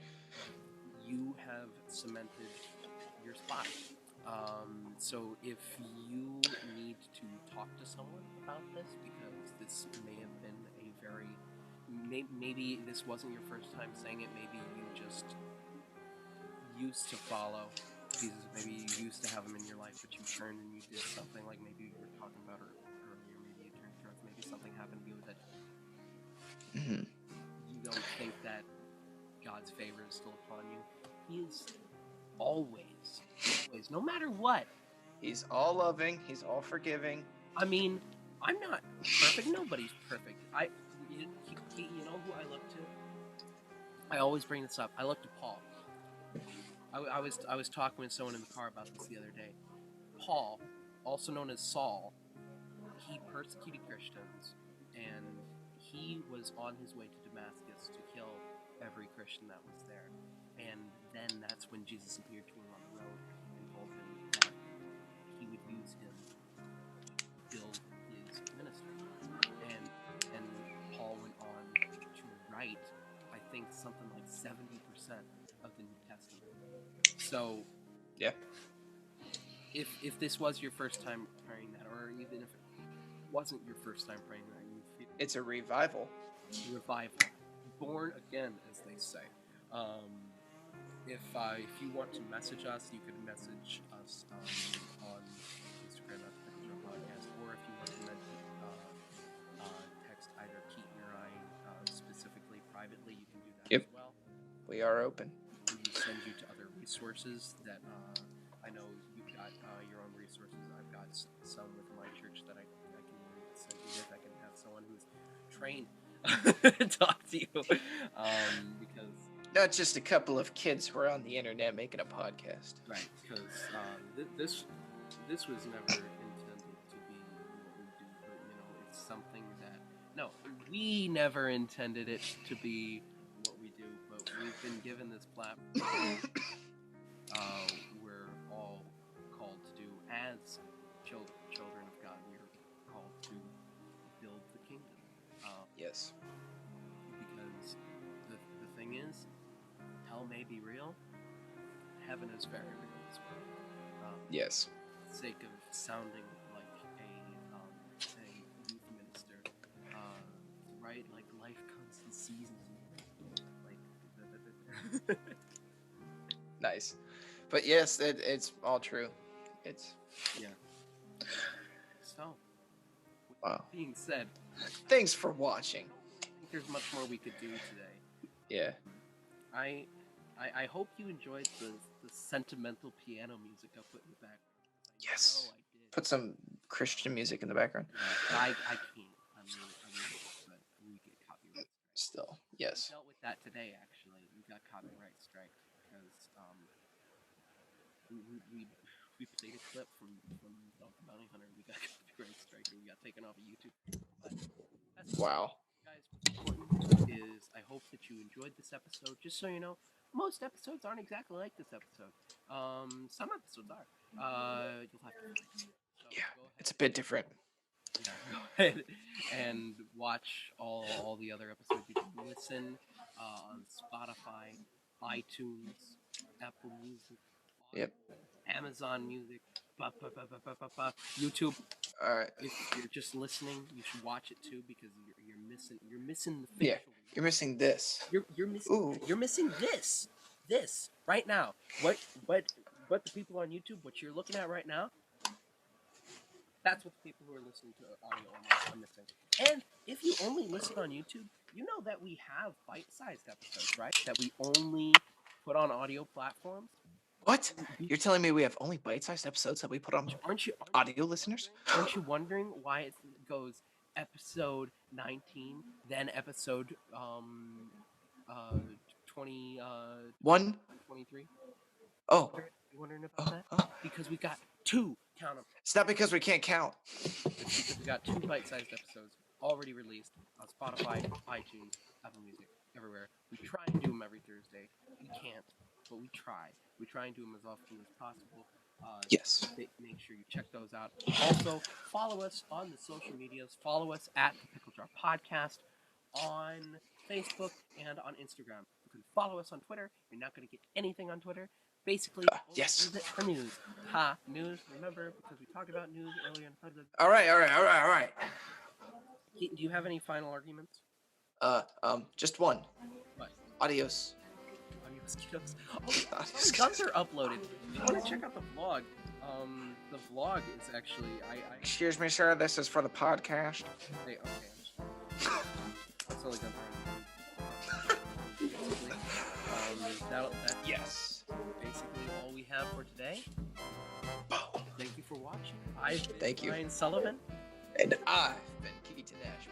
S1: You have cemented your spot. So if you need to talk to someone about this, because this may have been a very, maybe this wasn't your first time saying it, maybe you just used to follow Jesus, maybe you used to have him in your life, but you turned and you did something, like maybe you were talking about earlier, maybe you turned drugs, maybe something happened to you that you don't think that God's favor is still upon you. He is always, no matter what.
S2: He's all loving. He's all forgiving.
S1: I mean, I'm not perfect. Nobody's perfect. You know who I look to? I always bring this up. I look to Paul. I was talking with someone in the car about this the other day. Paul, also known as Saul, he persecuted Christians, and he was on his way to Damascus to kill every Christian that was there. And then that's when Jesus appeared to him on the road and told him that he would use him to build his ministry. And Paul went on to write, I think, something like 70% of the New Testament. So,
S2: yeah.
S1: If this was your first time praying that, or even if it wasn't your first time praying that, you feel
S2: it's a revival.
S1: Revival. Born again, as they say. if you want to message us, you can message us on Instagram at the Pickle Jar Podcast, or if you want to text either Keaton or Ryan specifically privately, you can do that as well.
S2: We are open.
S1: We will send you to other resources that I know you've got your own resources. I've got some with my church that I can send you with. I can have someone who's trained talk to you because
S2: Not just a couple of kids who are on the internet making a podcast.
S1: right, because this was never intended to be what we do, but it's something that we never intended it to be what we do, but we've been given this platform. We're all called to do as children of God. We're called to build the kingdom.
S2: Yes.
S1: Because the thing is, hell may be real, heaven is very real as well.
S2: Yes.
S1: For the sake of sounding like a youth minister, right? Like life comes in seasons. Like.
S2: Nice. But yes, it's all true. It's.
S1: Yeah. So.
S2: Wow.
S1: That being said,
S2: Thanks for watching.
S1: I think there's much more we could do today.
S2: Yeah.
S1: I hope you enjoyed the sentimental piano music I put in the background.
S2: Yes.
S1: I did.
S2: Put some Christian music in the background.
S1: I can't. I mean, but we get copyright strikes.
S2: Still. Yes.
S1: We dealt with that today, actually. We got copyright strikes because we played a clip from Dog the Bounty Hunter. We got copyright strike and we got taken off of YouTube. But that's
S2: Wow.
S1: guys, what's important is I hope that you enjoyed this episode. Just so you know, most episodes aren't exactly like this episode. Some episodes are. You'll have to. So
S2: Yeah.
S1: go ahead.
S2: It's a bit different.
S1: Yeah, go ahead and watch all the other episodes. You can listen on Spotify, iTunes, Apple Music,
S2: Yep.
S1: Amazon Music, YouTube.
S2: All right.
S1: If you're just listening, you should watch it too because you're missing the
S2: Yeah.
S1: facial.
S2: You're missing this.
S1: You're missing.
S2: Ooh.
S1: You're missing this right now. What the people on YouTube, what you're looking at right now, that's what the people who are listening to audio only are missing. And if you only listen on YouTube, you know that we have bite-sized episodes, right? That we only put on audio platforms.
S2: What? You're telling me we have only bite-sized episodes that we put on
S1: Aren't you
S2: audio listeners?
S1: Aren't you wondering why it goes episode 19, then episode 20
S2: One?
S1: 23?
S2: Oh.
S1: You wondering about that?
S2: Oh.
S1: Because we got two, count them.
S2: It's not because we can't count.
S1: It's because we got two bite-sized episodes already released on Spotify, iTunes, Apple Music, everywhere. We try and do them every Thursday. We can't, but we try. We try and do them as often as possible.
S2: Yes.
S1: So make sure you check those out. Also, follow us on the social medias. Follow us at the Pickle Jar Podcast on Facebook and on Instagram. You can follow us on Twitter. You're not going to get anything on Twitter. Basically,
S2: yes.
S1: use it for news. Ha, news. Remember, because we talked about news earlier in the podcast.
S2: All right.
S1: Do you have any final arguments?
S2: Just one.
S1: What?
S2: Adios.
S1: Mosquitoes.
S2: Adios.
S1: Oh, guns are uploaded. If you want to check out the vlog, the vlog is actually
S2: Excuse me, sir. This is for the podcast.
S1: Hey, okay. That's all the guns are. That's
S2: Yes.
S1: basically all we have for today.
S2: Boom.
S1: Thank you for watching. I've been
S2: Thank you.
S1: Ryan Sullivan.
S2: And I've been Keaton Ash.